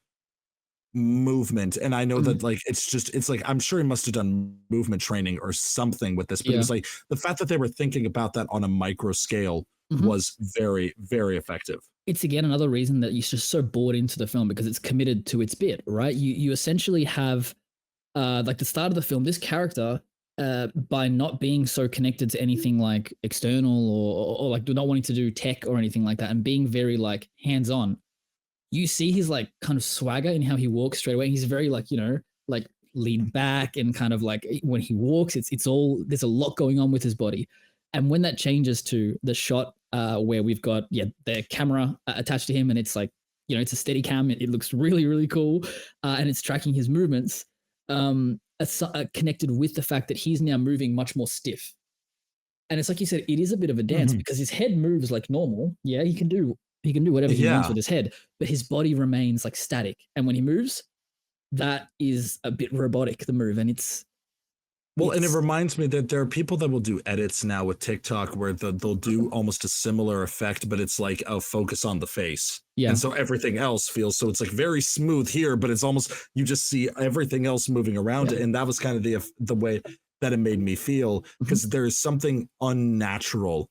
Speaker 1: movement, and I know that like it's like I'm sure he must have done movement training or something with this, but it was like the fact that they were thinking about that on a micro scale was very, very effective.
Speaker 2: It's again another reason that you're just so bought into the film, because it's committed to its bit, right? You essentially have like the start of the film, this character by not being so connected to anything like external or like not wanting to do tech or anything like that, and being very like hands-on, you see his like kind of swagger in how he walks straight away. He's very like, like lean back, and kind of like when he walks, it's all, there's a lot going on with his body. And when that changes to the shot where we've got, the camera attached to him, and it's like, it's a steady cam. It looks really, really cool. And it's tracking his movements, connected with the fact that he's now moving much more stiff. And it's like you said, it is a bit of a dance because his head moves like normal. Yeah, he can do whatever he wants with his head, but his body remains like static. And when he moves, that is a bit robotic, the move. And and it reminds me that there are people that will do edits now with TikTok where they'll do almost a similar effect, but it's like a focus on the face. Yeah. And so everything else feels, so it's like very smooth here, but it's almost, you just see everything else moving around it. And that was kind of the way that it made me feel, because there's something unnatural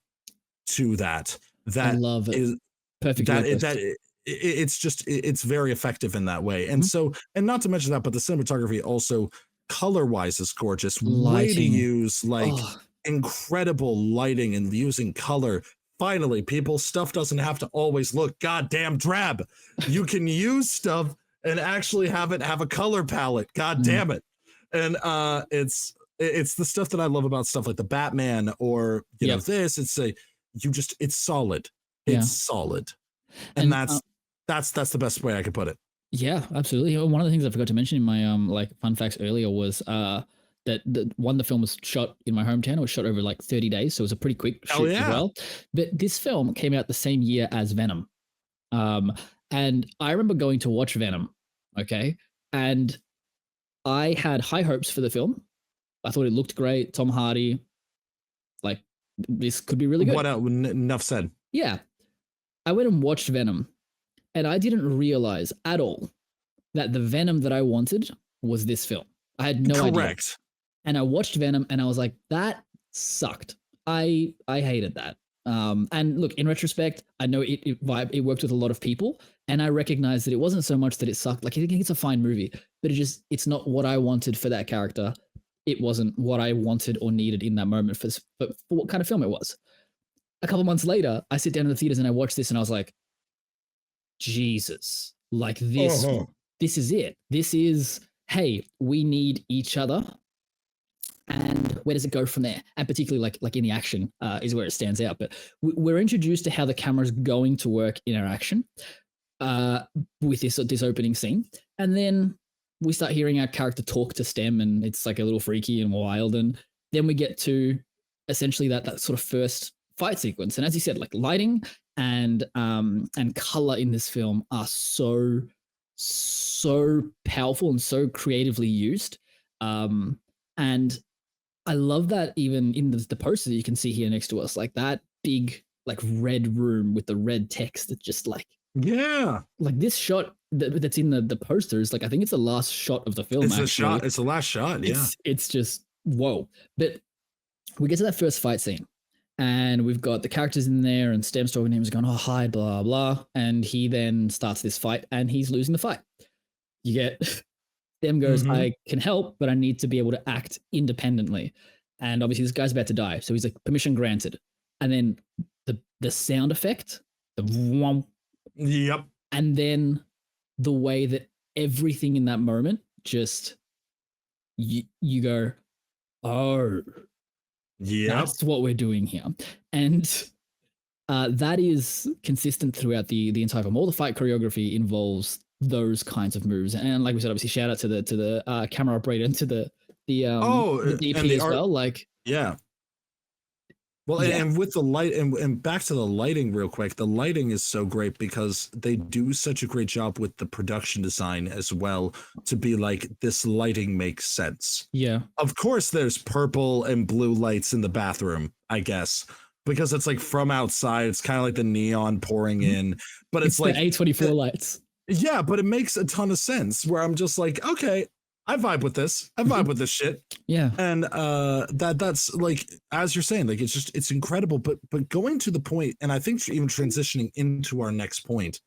Speaker 2: to that. I love it. Is perfect. It's very effective in that way. And so, and not to mention that, but the cinematography also color wise is gorgeous. Lighting. Way to use like incredible lighting and using color. Finally, people, stuff doesn't have to always look goddamn drab. You can use stuff and actually have it have a color palette. God damn it. And it's the stuff that I love about stuff like the Batman or this. It's solid. It's solid. And that's the best way I could put it. Yeah, absolutely. One of the things I forgot to mention in my like fun facts earlier was that the film was shot in my hometown. It was shot over like 30 days, so it was a pretty quick shoot as well. But this film came out the same year as Venom, and I remember going to watch Venom. Okay, and I had high hopes for the film. I thought it looked great. Tom Hardy, like this could be really good.
Speaker 1: What else? Enough said.
Speaker 2: Yeah, I went and watched Venom. And I didn't realize at all that the Venom that I wanted was this film. I had no idea. Correct. And I watched Venom and I was like, that sucked. I hated that. And look, in retrospect, I know it worked with a lot of people, and I recognize that it wasn't so much that it sucked. Like, I think it's a fine movie, but it's not what I wanted for that character. It wasn't what I wanted or needed in that moment for what kind of film it was. A couple months later, I sit down in the theaters and I watch this and I was like, Jesus, like this is it. This is hey, we need each other. And where does it go from there? And particularly like in the action is where it stands out. But we're introduced to how the camera is going to work in our action with this opening scene. And then we start hearing our character talk to STEM, and it's like a little freaky and wild. And then we get to essentially that sort of first fight sequence. And as you said, like lighting and color in this film are so powerful and so creatively used. And I love that even in the poster that you can see here next to us, like that big like red room with the red text that just like this shot that's in the poster is like, I think it's the last shot of the film.
Speaker 1: It's the last shot. Yeah.
Speaker 2: It's just whoa. But we get to that first fight scene and we've got the characters in there and Stem's talking to him, he's going, oh, hi, blah, blah. And he then starts this fight and he's losing the fight. You get Stem goes, I can help, but I need to be able to act independently. And obviously this guy's about to die. So he's like, permission granted. And then the sound effect, the whomp.
Speaker 1: Yep.
Speaker 2: And then the way that everything in that moment just, you go, oh, yeah, that's what we're doing here. And that is consistent throughout the entire film. All the fight choreography involves those kinds of moves, and like we said, obviously shout out to the camera operator and to the DP as well. Like,
Speaker 1: yeah. Well, and with the light and back to the lighting real quick, the lighting is so great because they do such a great job with the production design as well to be like, this lighting makes sense.
Speaker 2: Yeah.
Speaker 1: Of course, there's purple and blue lights in the bathroom, I guess, because it's like from outside, it's kind of like the neon pouring in, but it's like
Speaker 2: A24 lights.
Speaker 1: Yeah, but it makes a ton of sense where I'm just like, okay, I vibe with this. I vibe with this shit.
Speaker 2: Yeah.
Speaker 1: And that's like, as you're saying, like it's incredible. But going to the point, and I think even transitioning into our next point,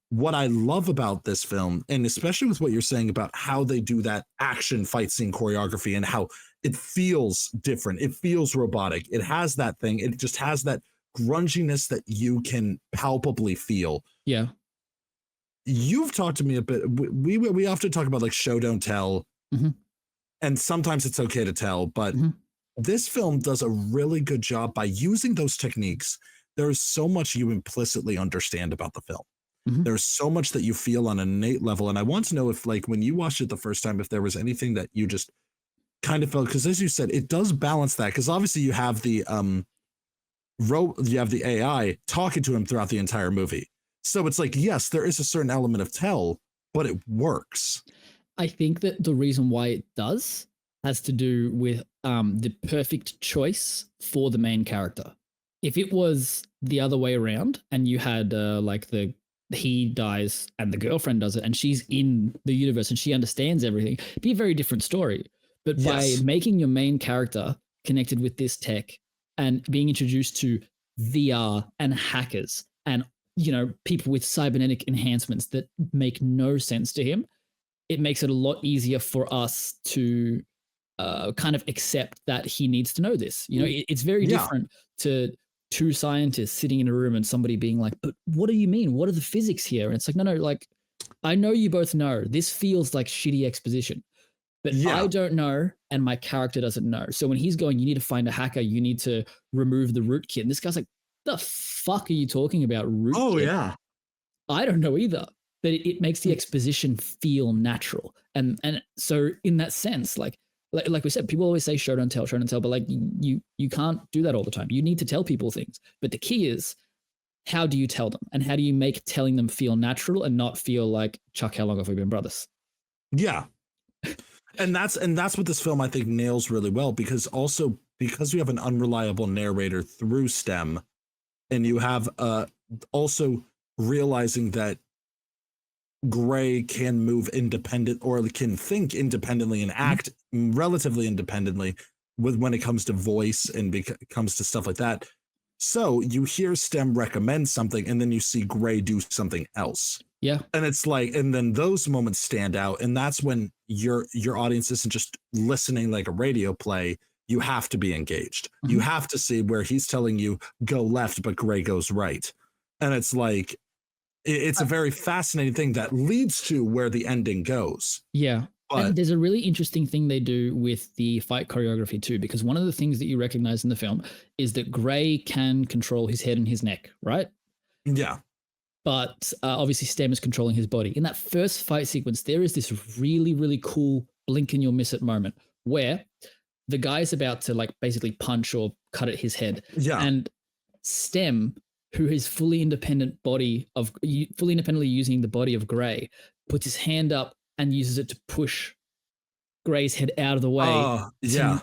Speaker 1: what I love about this film, and especially with what you're saying about how they do that action fight scene choreography and how it feels different. It feels robotic. It has that thing. It just has that grunginess that you can palpably feel.
Speaker 2: Yeah.
Speaker 1: You've talked to me a bit. We often talk about like show, don't tell. And sometimes it's okay to tell, but this film does a really good job by using those techniques. There's so much you implicitly understand about the film. There's so much that you feel on an innate level. And I want to know if, like, when you watched it the first time, if there was anything that you just kind of felt, because as you said, it does balance that. Because obviously you have the AI talking to him throughout the entire movie. So it's like, yes, there is a certain element of tell, but it works.
Speaker 2: I think that the reason why it does has to do with the perfect choice for the main character. If it was the other way around and you had like he dies and the girlfriend does it and she's in the universe and she understands everything, it'd be a very different story. But by making your main character connected with this tech and being introduced to VR and hackers and, you know, people with cybernetic enhancements that make no sense to him, it makes it a lot easier for us to kind of accept that he needs to know this. You know, it's very different to two scientists sitting in a room and somebody being like, but what do you mean? What are the physics here? And it's like, no, like, I know you both know. This feels like shitty exposition, but I don't know and my character doesn't know. So when he's going, you need to find a hacker, you need to remove the rootkit. And this guy's like, the fuck are you talking about, rootkit?
Speaker 1: Oh, yeah.
Speaker 2: I don't know either. But it makes the exposition feel natural. And so in that sense, like we said, people always say show don't tell, but like you can't do that all the time. You need to tell people things. But the key is, how do you tell them? And how do you make telling them feel natural and not feel like, Chuck, how long have we been brothers?
Speaker 1: Yeah. And that's what this film I think nails really well, because we have an unreliable narrator through STEM, and you have also realizing that Gray can move independent or can think independently and act relatively independently when it comes to voice and comes to stuff like that. So you hear STEM recommend something and then you see Gray do something else.
Speaker 2: Yeah.
Speaker 1: And it's like, and then those moments stand out. And that's when your audience isn't just listening like a radio play. You have to be engaged. You have to see where he's telling you go left, but Gray goes right. And it's like, it's a very fascinating thing that leads to where the ending goes.
Speaker 2: Yeah. And
Speaker 1: But
Speaker 2: there's a really interesting thing they do with the fight choreography too, because one of the things that you recognize in the film is that Gray can control his head and his neck, right?
Speaker 1: yeah,
Speaker 2: But obviously Stem is controlling his body. In that first fight sequence, there is this really, really cool blink and you'll miss it moment where the guy's about to like basically punch or cut at his head.
Speaker 1: yeah.
Speaker 2: And Stem, who is fully independently using the body of Gray, puts his hand up and uses it to push Gray's head out of the way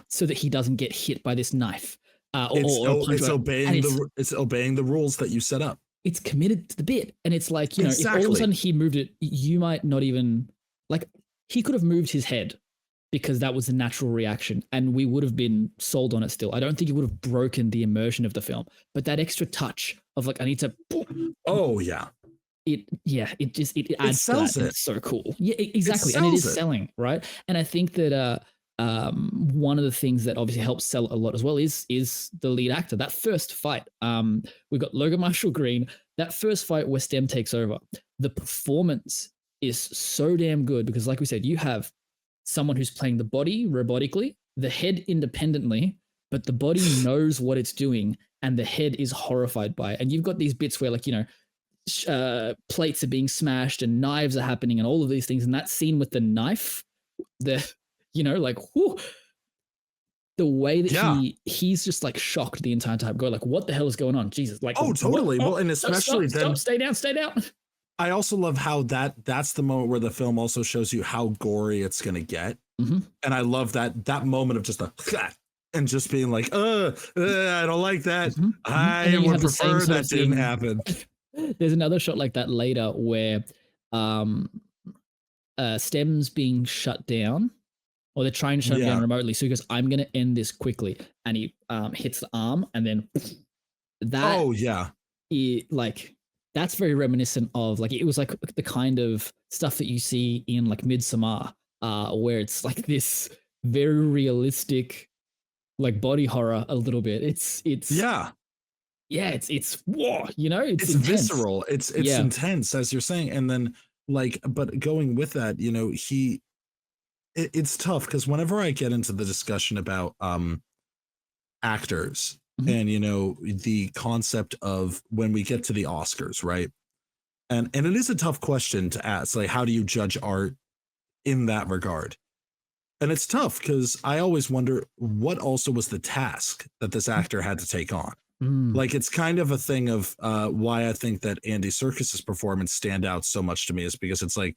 Speaker 2: so that he doesn't get hit by this knife.
Speaker 1: It's obeying the rules that you set up.
Speaker 2: It's committed to the bit. And it's like, you know,
Speaker 1: Exactly.
Speaker 2: if all of a sudden he moved it, you might not even like, he could have moved his head because that was the natural reaction and we would have been sold on it still. I don't think it would have broken the immersion of the film, but that extra touch of like, I need to.
Speaker 1: Oh yeah.
Speaker 2: It adds
Speaker 1: sells
Speaker 2: to that.
Speaker 1: it.
Speaker 2: It's so cool. Yeah, exactly.
Speaker 1: And
Speaker 2: it is selling, right? And I think that one of the things that obviously helps sell a lot as well is the lead actor. That first fight, we got Logan Marshall Green. That first fight where Stem takes over, the performance is so damn good because, like we said, you have someone who's playing the body robotically, the head independently, but the body knows what it's doing, and the head is horrified by it. And you've got these bits where, like, you know, plates are being smashed and knives are happening and all of these things. And that scene with the knife, like, whew, the way that he's just like shocked the entire time, going like, what the hell is going on? Jesus, like,
Speaker 1: oh, totally.
Speaker 2: What?
Speaker 1: Well, and especially then,
Speaker 2: stay down.
Speaker 1: I also love how that's the moment where the film also shows you how gory it's gonna get, and I love that moment of just and just being like, I don't like that. I would prefer that didn't happen.
Speaker 2: There's another shot like that later where Stem's being shut down, or they're trying to shut him down remotely. So he goes, I'm going to end this quickly. And he hits the arm, and then that. Oh, yeah. That's very reminiscent of, like, it was like the kind of stuff that you see in like Midsommar, where it's like this very realistic, like, body horror a little bit. It's war, you know, it's
Speaker 1: visceral. It's intense, as you're saying. And then, like, but going with that, you know, it's tough because whenever I get into the discussion about actors and, you know, the concept of when we get to the Oscars, right? And it is a tough question to ask, like, how do you judge art in that regard? And it's tough because I always wonder what also was the task that this actor had to take on. Like, it's kind of a thing of why I think that Andy Serkis's performance stand out so much to me is because it's like,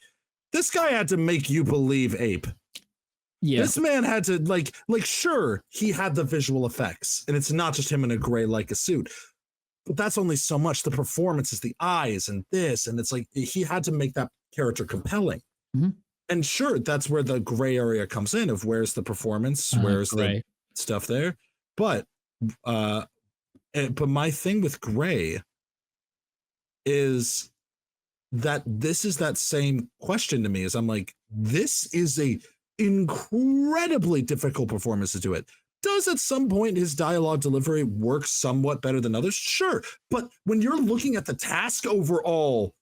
Speaker 1: this guy had to make you believe Ape. Yeah. This man had to like, sure, he had the visual effects and it's not just him in a gray like a suit, but that's only so much. The performance is the eyes and this, and it's like, he had to make that character compelling. And sure, that's where the gray area comes in of where's the performance, where's the stuff there. But my thing with Gray is that this is that same question to me as I'm like, this is a incredibly difficult performance to do it. Does at some point his dialogue delivery work somewhat better than others? Sure. But when you're looking at the task overall,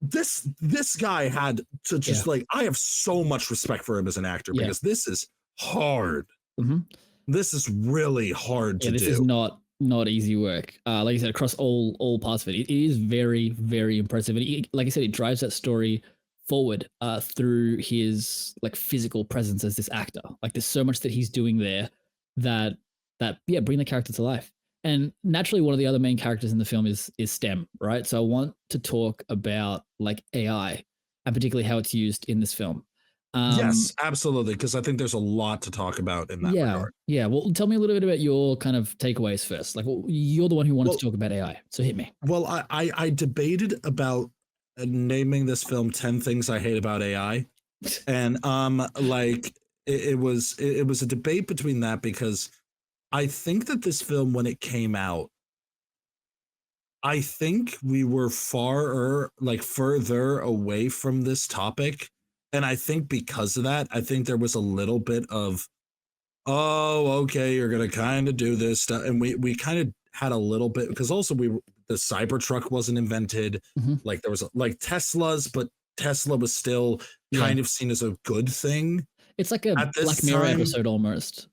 Speaker 1: this guy had to just like, I have so much respect for him as an actor because this is hard. This is really hard to do. This is
Speaker 2: not easy work. Like I said, across all parts of it, it is very, very impressive. And like I said, it drives that story forward through his like physical presence as this actor. Like, there's so much that he's doing there that bring the character to life. And naturally, one of the other main characters in the film is Stem, right? So I want to talk about like AI and particularly how it's used in this film.
Speaker 1: Yes, absolutely, because I think there's a lot to talk about in that regard.
Speaker 2: Yeah, well, tell me a little bit about your kind of takeaways first. Like, you're the one who wanted to talk about AI, so hit me.
Speaker 1: Well, I debated about naming this film 10 Things I Hate About AI, and like it was a debate between that because I think that this film, when it came out, I think we were further away from this topic. And I think because of that, I think there was a little bit of, oh, okay, you're going to kind of do this stuff. And we kind of had a little bit, because also the Cybertruck wasn't invented. Like, there was like Teslas, but Tesla was still kind of seen as a good thing.
Speaker 2: It's like a
Speaker 1: At this
Speaker 2: Black Mirror
Speaker 1: time,
Speaker 2: episode almost.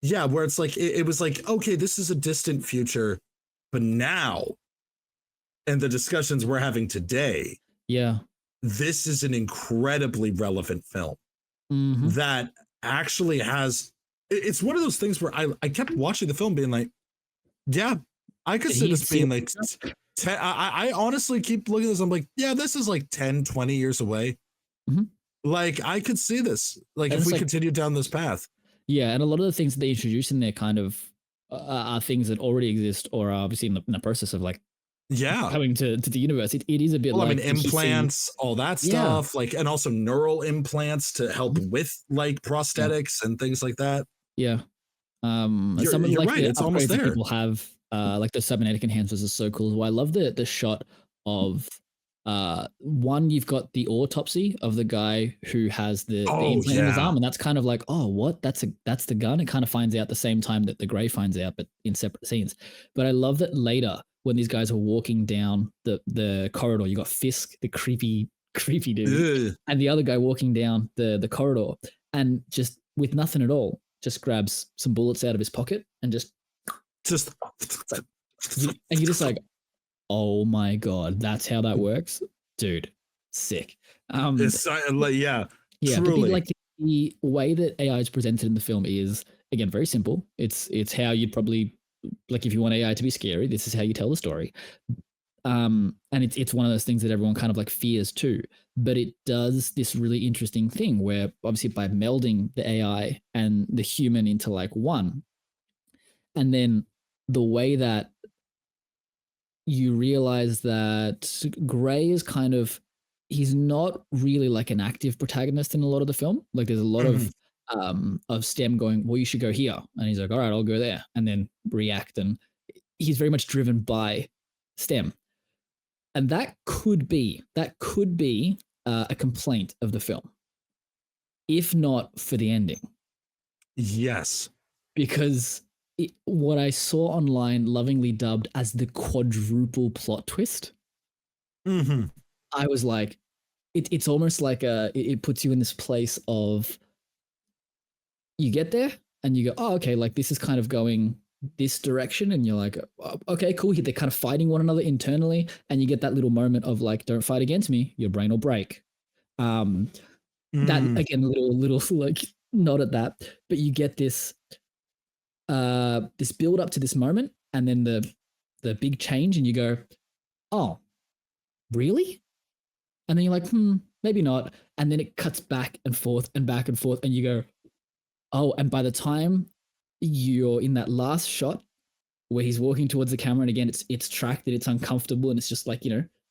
Speaker 1: yeah, where it's like it was like, okay, this is a distant future, but now, and the discussions we're having today,
Speaker 2: Yeah.
Speaker 1: this is an incredibly relevant film
Speaker 2: Mm-hmm.
Speaker 1: that actually has. It's one of those things where I kept watching the film, being like, yeah, I could
Speaker 2: Did
Speaker 1: see
Speaker 2: he
Speaker 1: this
Speaker 2: see
Speaker 1: being
Speaker 2: it?
Speaker 1: like 10, I honestly keep looking at this. I'm like, yeah, this is like 10, 20 years away.
Speaker 2: Mhm.
Speaker 1: Like, I could see this, like,
Speaker 2: And
Speaker 1: if
Speaker 2: it's
Speaker 1: we
Speaker 2: like,
Speaker 1: continue down this path.
Speaker 2: yeah, and a lot of the things that they introduce in there kind of are things that already exist or are obviously in the process of like
Speaker 1: Yeah.
Speaker 2: coming to the universe. It is a bit
Speaker 1: Well, I
Speaker 2: like
Speaker 1: mean, implants, all that stuff, like, and also neural implants to help with like prosthetics and things like that.
Speaker 2: Yeah. Some of
Speaker 1: You're
Speaker 2: like
Speaker 1: right.
Speaker 2: the
Speaker 1: It's almost
Speaker 2: upgrades that
Speaker 1: there.
Speaker 2: people have, like the cybernetic enhancers are so cool. Well, I love the shot of one, you've got the autopsy of the guy who has the
Speaker 1: Oh,
Speaker 2: implant in his
Speaker 1: yeah.
Speaker 2: arm, and that's kind of like, oh, what? That's the gun. It kind of finds out the same time that the Grey finds out, but in separate scenes. But I love that later when these guys are walking down the corridor, you got Fisk, the creepy dude,
Speaker 1: Ugh.
Speaker 2: and the other guy walking down the corridor, and just with nothing at all, just grabs some bullets out of his pocket and just
Speaker 1: Like,
Speaker 2: and you're just like, oh my god, that's how that works, dude. Sick.
Speaker 1: it's like, yeah,
Speaker 2: Yeah, but
Speaker 1: truly.
Speaker 2: like the way that AI is presented in the film is again very simple. It's how you'd probably like if you want AI to be scary, this is how you tell the story. And it's one of those things that everyone kind of like fears too. But it does this really interesting thing where obviously by melding the AI and the human into like one, and then the way that you realize that Gray is kind of he's not really like an active protagonist in a lot of the film. Like there's a lot of STEM going, well, you should go here. And he's like, all right, I'll go there. And then react. And he's very much driven by STEM. And that could be a complaint of the film, if not for the ending.
Speaker 1: Yes.
Speaker 2: Because what I saw online, lovingly dubbed as the quadruple plot twist, I was like, it's almost like it puts you in this place of you get there and you go, oh, okay, like this is kind of going this direction, and you're like, oh, okay, cool. They're kind of fighting one another internally, and you get that little moment of like, don't fight against me, your brain will break. That again, little like nod at that, but you get this build up to this moment, and then the big change, and you go, oh, really? And then you're like, maybe not. And then it cuts back and forth, and you go, oh, and by the time you're in that last shot where he's walking towards the camera, and again, it's tracked and it's uncomfortable, and it's just like,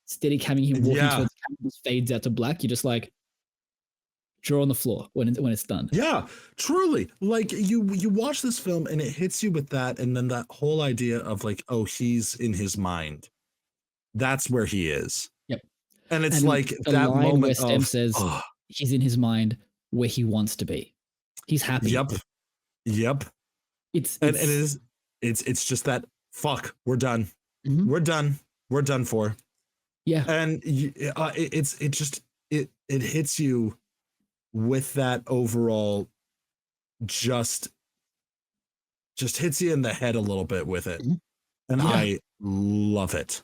Speaker 2: steady camming him walking towards the camera, just fades out to black. You're just like, draw on the floor when it's done.
Speaker 1: Yeah, truly. Like you watch this film and it hits you with that, and then that whole idea of like, oh, he's in his mind. That's where he is.
Speaker 2: Yep.
Speaker 1: And it's
Speaker 2: and
Speaker 1: like
Speaker 2: the
Speaker 1: that
Speaker 2: line
Speaker 1: moment
Speaker 2: where Stem
Speaker 1: of
Speaker 2: says he's in his mind where he wants to be. He's happy.
Speaker 1: Yep. It's just that fuck. We're done.
Speaker 2: Mm-hmm.
Speaker 1: We're done for.
Speaker 2: Yeah.
Speaker 1: And it hits you with that overall, just hits you in the head a little bit with it. And I love it.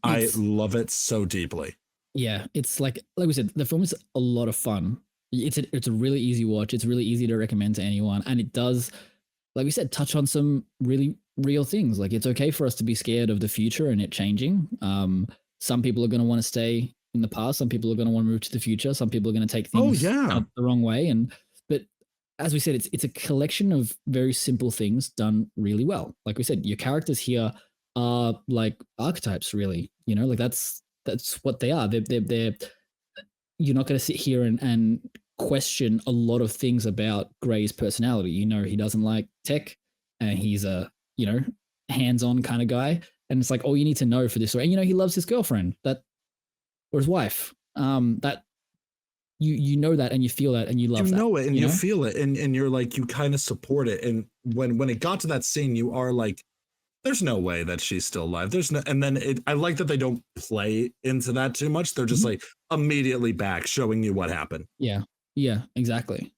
Speaker 1: I love it so deeply.
Speaker 2: Yeah, it's like we said, the film is a lot of fun. It's a really easy watch. It's really easy to recommend to anyone, and it does, like we said, touch on some really real things. Like it's okay for us to be scared of the future and it changing. Some people are going to want to stay in the past. Some people are going to want to move to the future. Some people are going to take things the wrong way. But as we said, it's a collection of very simple things done really well. Like we said, your characters here are like archetypes, really. Like that's what they are. They're you're not going to sit here and question a lot of things about Gray's personality. He doesn't like tech, and he's a hands-on kind of guy. And it's like all you need to know for this story. And he loves his girlfriend or his wife. That you know that, and you feel that, and you love that.
Speaker 1: You know it, and you feel it, and you're like, you kind of support it. And when it got to that scene, you are like, there's no way that she's still alive. There's no, and then I like that they don't play into that too much. They're just like immediately back, showing you what happened.
Speaker 2: Yeah, exactly.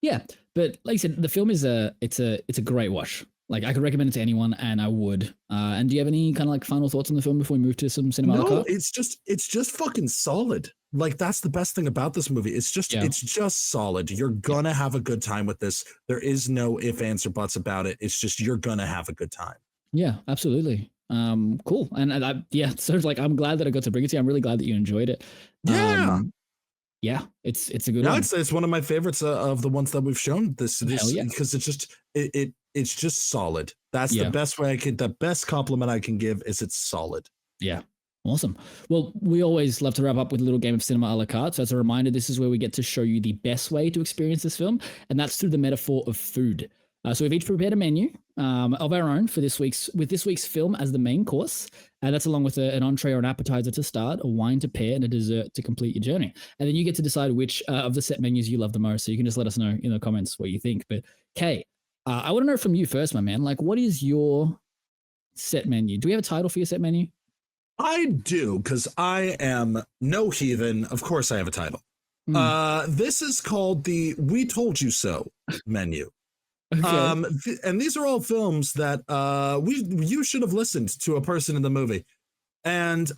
Speaker 2: Yeah, but like I said, the film is it's a great watch. Like I could recommend it to anyone, and I would. And do you have any kind of like final thoughts on the film before we move to some cinema?
Speaker 1: No, it's just fucking solid. Like that's the best thing about this movie. It's just solid. You're gonna have a good time with this. There is no ifs, ands, or buts about it. It's just you're gonna have a good time.
Speaker 2: Yeah, absolutely. Cool. And yeah, sort of like I'm glad that I got to bring it to you. I'm really glad that you enjoyed it.
Speaker 1: Yeah.
Speaker 2: Yeah, it's a good one.
Speaker 1: I'd say it's one of my favorites of the ones that we've shown this because it's just solid. That's the best way the best compliment I can give is it's solid.
Speaker 2: Yeah. Awesome. Well, we always love to wrap up with a little game of cinema a la carte. So as a reminder, this is where we get to show you the best way to experience this film, and that's through the metaphor of food. So we've each prepared a menu of our own for this week's film as the main course. And that's along with an entree or an appetizer to start, a wine to pair, and a dessert to complete your journey. And then you get to decide which of the set menus you love the most. So you can just let us know in the comments what you think. But Kay, I want to know from you first, my man. Like, what is your set menu? Do we have a title for your set menu?
Speaker 1: I do, because I am no heathen. Of course I have a title. This is called the We Told You So menu. Okay. And these are all films that you should have listened to a person in the movie. And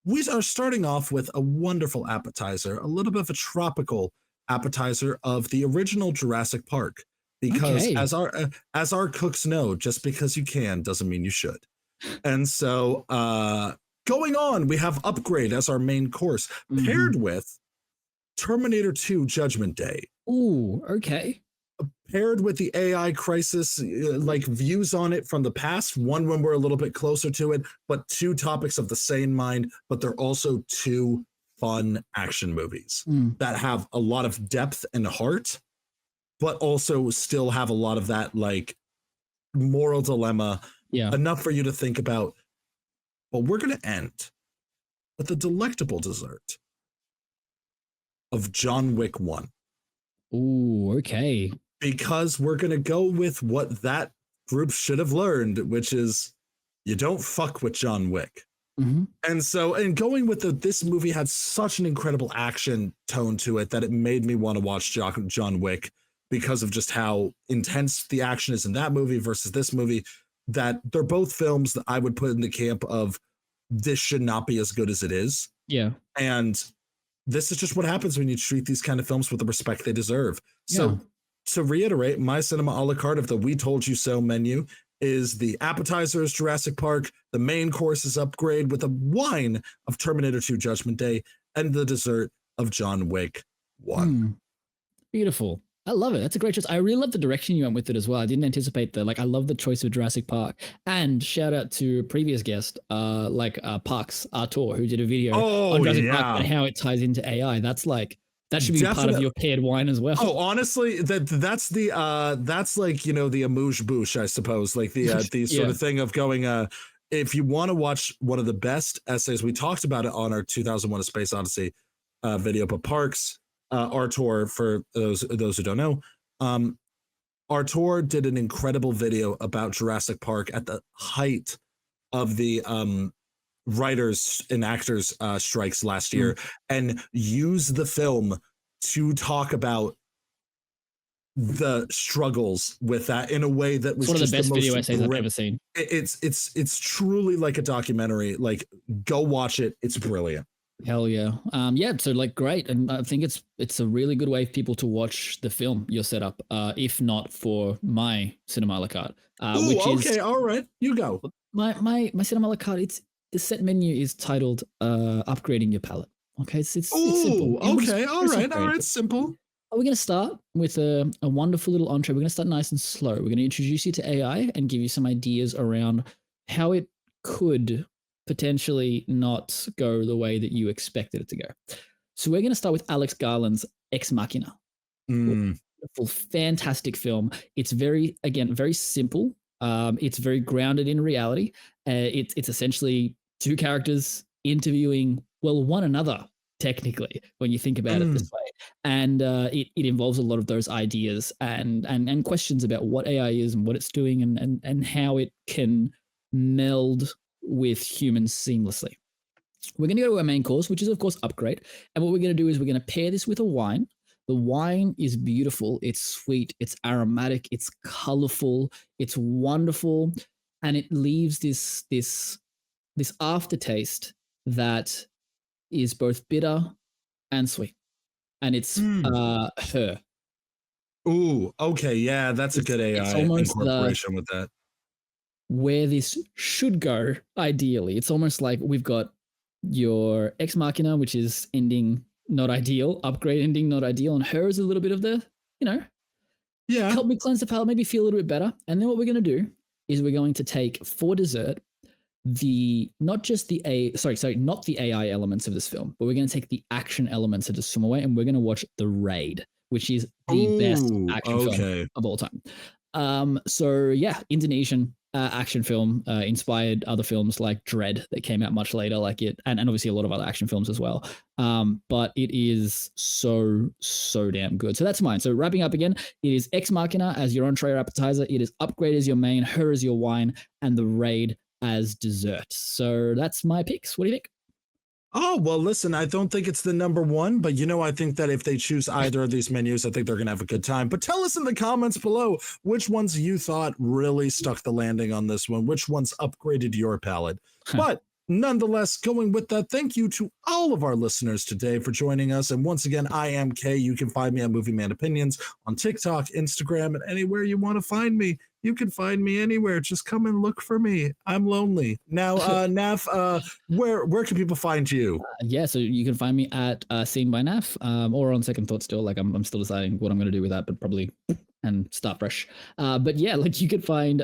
Speaker 1: we are starting off with a wonderful appetizer, a little bit of a tropical appetizer of the original Jurassic Park. Because as our cooks know, just because you can doesn't mean you should. And so going on, we have Upgrade as our main course, paired with Terminator 2 Judgment Day.
Speaker 2: Ooh, okay.
Speaker 1: Paired with the AI crisis, like views on it from the past, one when we're a little bit closer to it, but two topics of the same mind, but they're also two fun action movies that have a lot of depth and heart, but also still have a lot of that like moral dilemma, enough for you to think about. But we're going to end with the delectable dessert of John Wick 1.
Speaker 2: Ooh, okay.
Speaker 1: Because we're going to go with what that group should have learned, which is you don't fuck with John Wick. And so, and going with this movie had such an incredible action tone to it that it made me want to watch John Wick because of just how intense the action is in that movie versus this movie, that they're both films that I would put in the camp of this should not be as good as it is. Yeah. And this is just what happens when you treat these kind of films with the respect they deserve. So to reiterate, my cinema a la carte of the We Told You So menu is the appetizer is Jurassic Park, the main course is Upgrade with a wine of Terminator 2 Judgment Day, and the dessert of John Wick 1.
Speaker 2: Beautiful. I love it. That's a great choice. I really love the direction you went with it as well. I didn't anticipate that. Like, I love the choice of Jurassic Park. And shout out to a previous guest, Parks Artur, who did a video on Jurassic Park and how it ties into AI. That's like, that should be part of your paired wine as well.
Speaker 1: Oh, honestly, that's like, you know, the amuse bouche, I suppose, like the sort of thing of going, if you want to watch one of the best essays, we talked about it on our 2001: A Space Odyssey video, but Parks Artur, for those who don't know, Artur did an incredible video about Jurassic Park at the height of the writers and actors strikes last year, and use the film to talk about the struggles with that in a way that was
Speaker 2: one of
Speaker 1: just
Speaker 2: the best video essays
Speaker 1: I've
Speaker 2: ever seen.
Speaker 1: It's truly like a documentary. Like, go watch it. It's brilliant.
Speaker 2: Hell yeah. So like, great. And I think it's a really good way for people to watch the film you're set up, if not for my cinema a la carte.
Speaker 1: All right, you go.
Speaker 2: My cinema a la carte, the set menu is titled Upgrading Your Palate. Okay, it's simple.
Speaker 1: Okay, all right, simple.
Speaker 2: We're going to start with a wonderful little entree. We're going to start nice and slow. We're going to introduce you to AI and give you some ideas around how it could potentially not go the way that you expected it to go. So we're going to start with Alex Garland's Ex Machina. Beautiful, fantastic film. It's very simple. It's very grounded in reality. It's essentially two characters interviewing, one another, technically, when you think about it this way. And it involves a lot of those ideas and questions about what AI is and what it's doing and how it can meld with humans seamlessly. We're going to go to our main course, which is, of course, upgrade. And what we're going to do is we're going to pair this with a wine. The wine is beautiful. It's sweet. It's aromatic. It's colorful. It's wonderful. And it leaves this aftertaste that is both bitter and sweet. And it's her.
Speaker 1: Ooh, okay. Yeah, that's a good AI incorporation with that.
Speaker 2: Where this should go, ideally. It's almost like we've got your Ex Machina, which is ending not ideal, upgrade ending not ideal, and her is a little bit of the, help me cleanse the palate, maybe feel a little bit better. And then what we're going to do is we're going to take for dessert not the AI elements of this film, but we're going to take the action elements of this film away, and we're going to watch The Raid, which is the best action film of all time. Indonesian action film inspired other films like Dread that came out much later, and obviously a lot of other action films as well. But it is so damn good. So that's mine. So wrapping up again, it is Ex Machina as your entree or appetizer. It is Upgrade as your main, Her as your wine, and The Raid as dessert. So that's my picks. What do you think?
Speaker 1: Oh, well, listen, I don't think it's the number one, but I think that if they choose either of these menus, I think they're going to have a good time. But tell us in the comments below which ones you thought really stuck the landing on this one, which ones upgraded your palate. But nonetheless, going with that, thank you to all of our listeners today for joining us. And once again, I am Kay. You can find me on Movie Man Opinions on TikTok, Instagram, and anywhere you want to find me. You can find me anywhere. Just come and look for me. I'm lonely. Now, Naf, where can people find you?
Speaker 2: So you can find me at Seen by Naf, or on Second Thought still. I'm still deciding what I'm going to do with that, but probably and start fresh. But yeah, you could find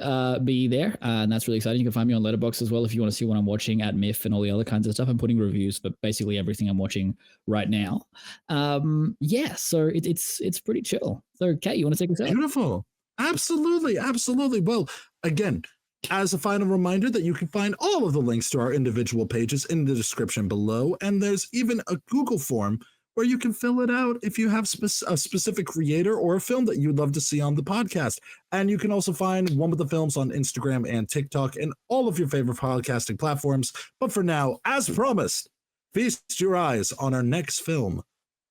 Speaker 2: me there, and that's really exciting. You can find me on Letterboxd as well if you want to see what I'm watching at MIF and all the other kinds of stuff. I'm putting reviews for basically everything I'm watching right now. So it's pretty chill. So, Kate, you want to take us out?
Speaker 1: Beautiful. Absolutely. Well, again, as a final reminder that you can find all of the links to our individual pages in the description below, and there's even a Google form where you can fill it out if you have a specific creator or a film that you'd love to see on the podcast. And you can also find One with the Films on Instagram and TikTok and all of your favorite podcasting platforms. But for now, as promised, feast your eyes on our next film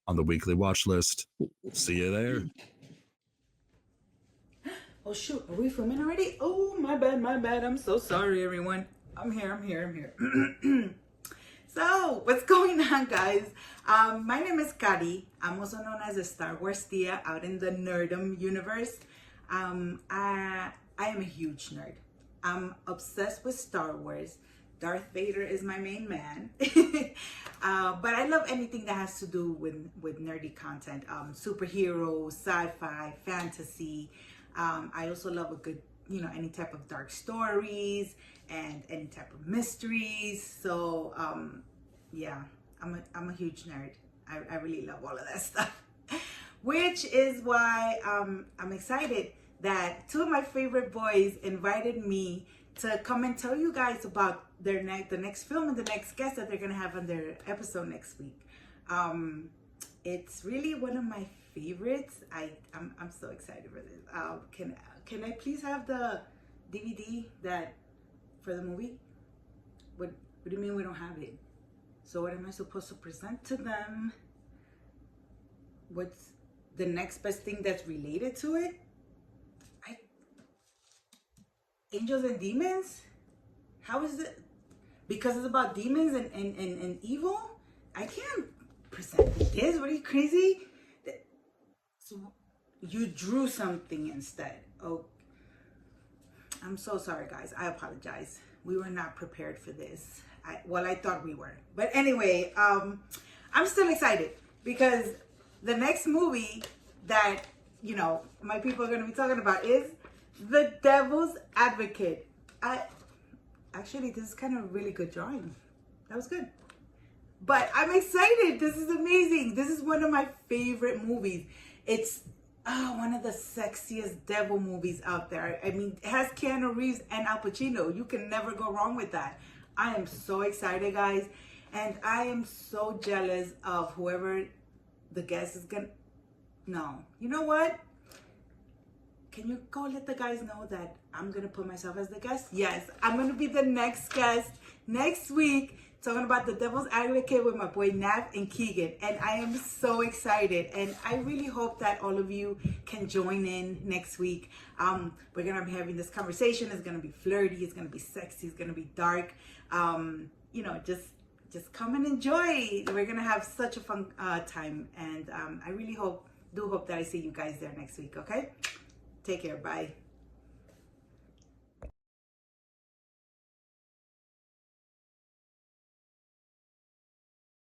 Speaker 1: on the weekly watch list. See you there.
Speaker 3: Oh shoot, are we filming already? Oh, my bad. I'm so sorry, everyone. I'm here. So, what's going on, guys? My name is Kari. I'm also known as a Star Wars Tia out in the nerdom universe. I am a huge nerd. I'm obsessed with Star Wars. Darth Vader is my main man. But I love anything that has to do with nerdy content. Superheroes, sci-fi, fantasy. I also love a good, any type of dark stories and any type of mysteries. So, I'm a huge nerd. I really love all of that stuff, which is why I'm excited that two of my favorite boys invited me to come and tell you guys about the next film and the next guest that they're gonna have on their episode next week. It's really one of my favorites. I'm so excited for this. Can I please have the DVD for the movie? What do you mean we don't have it? So what am I supposed to present to them? What's the next best thing that's related to it? Angels and demons? How is it? Because it's about demons and evil? I can't present this. What are you, crazy? So you drew something instead. Oh, I'm so sorry, guys. I apologize. We were not prepared for this. I thought we were. But anyway, I'm still excited because the next movie that, my people are going to be talking about is The Devil's Advocate. Actually, this is kind of a really good drawing. That was good. But I'm excited. This is amazing. This is one of my favorite movies. It's one of the sexiest devil movies out there. I mean, it has Keanu Reeves and Al Pacino. You can never go wrong with that. I am so excited, guys. And I am so jealous of whoever the guest is gonna, no, you know what? Can you go let the guys know that I'm gonna put myself as the guest? Yes, I'm gonna be the next guest next week, talking about the Devil's Advocate with my boy Nav and Keegan, and I am so excited, and I really hope that all of you can join in next week. We're gonna be having this conversation. It's gonna be flirty, it's gonna be sexy, it's gonna be dark. You know, just come and enjoy. We're gonna have such a fun time, and I really hope that I see you guys there next week. Okay, take care, bye.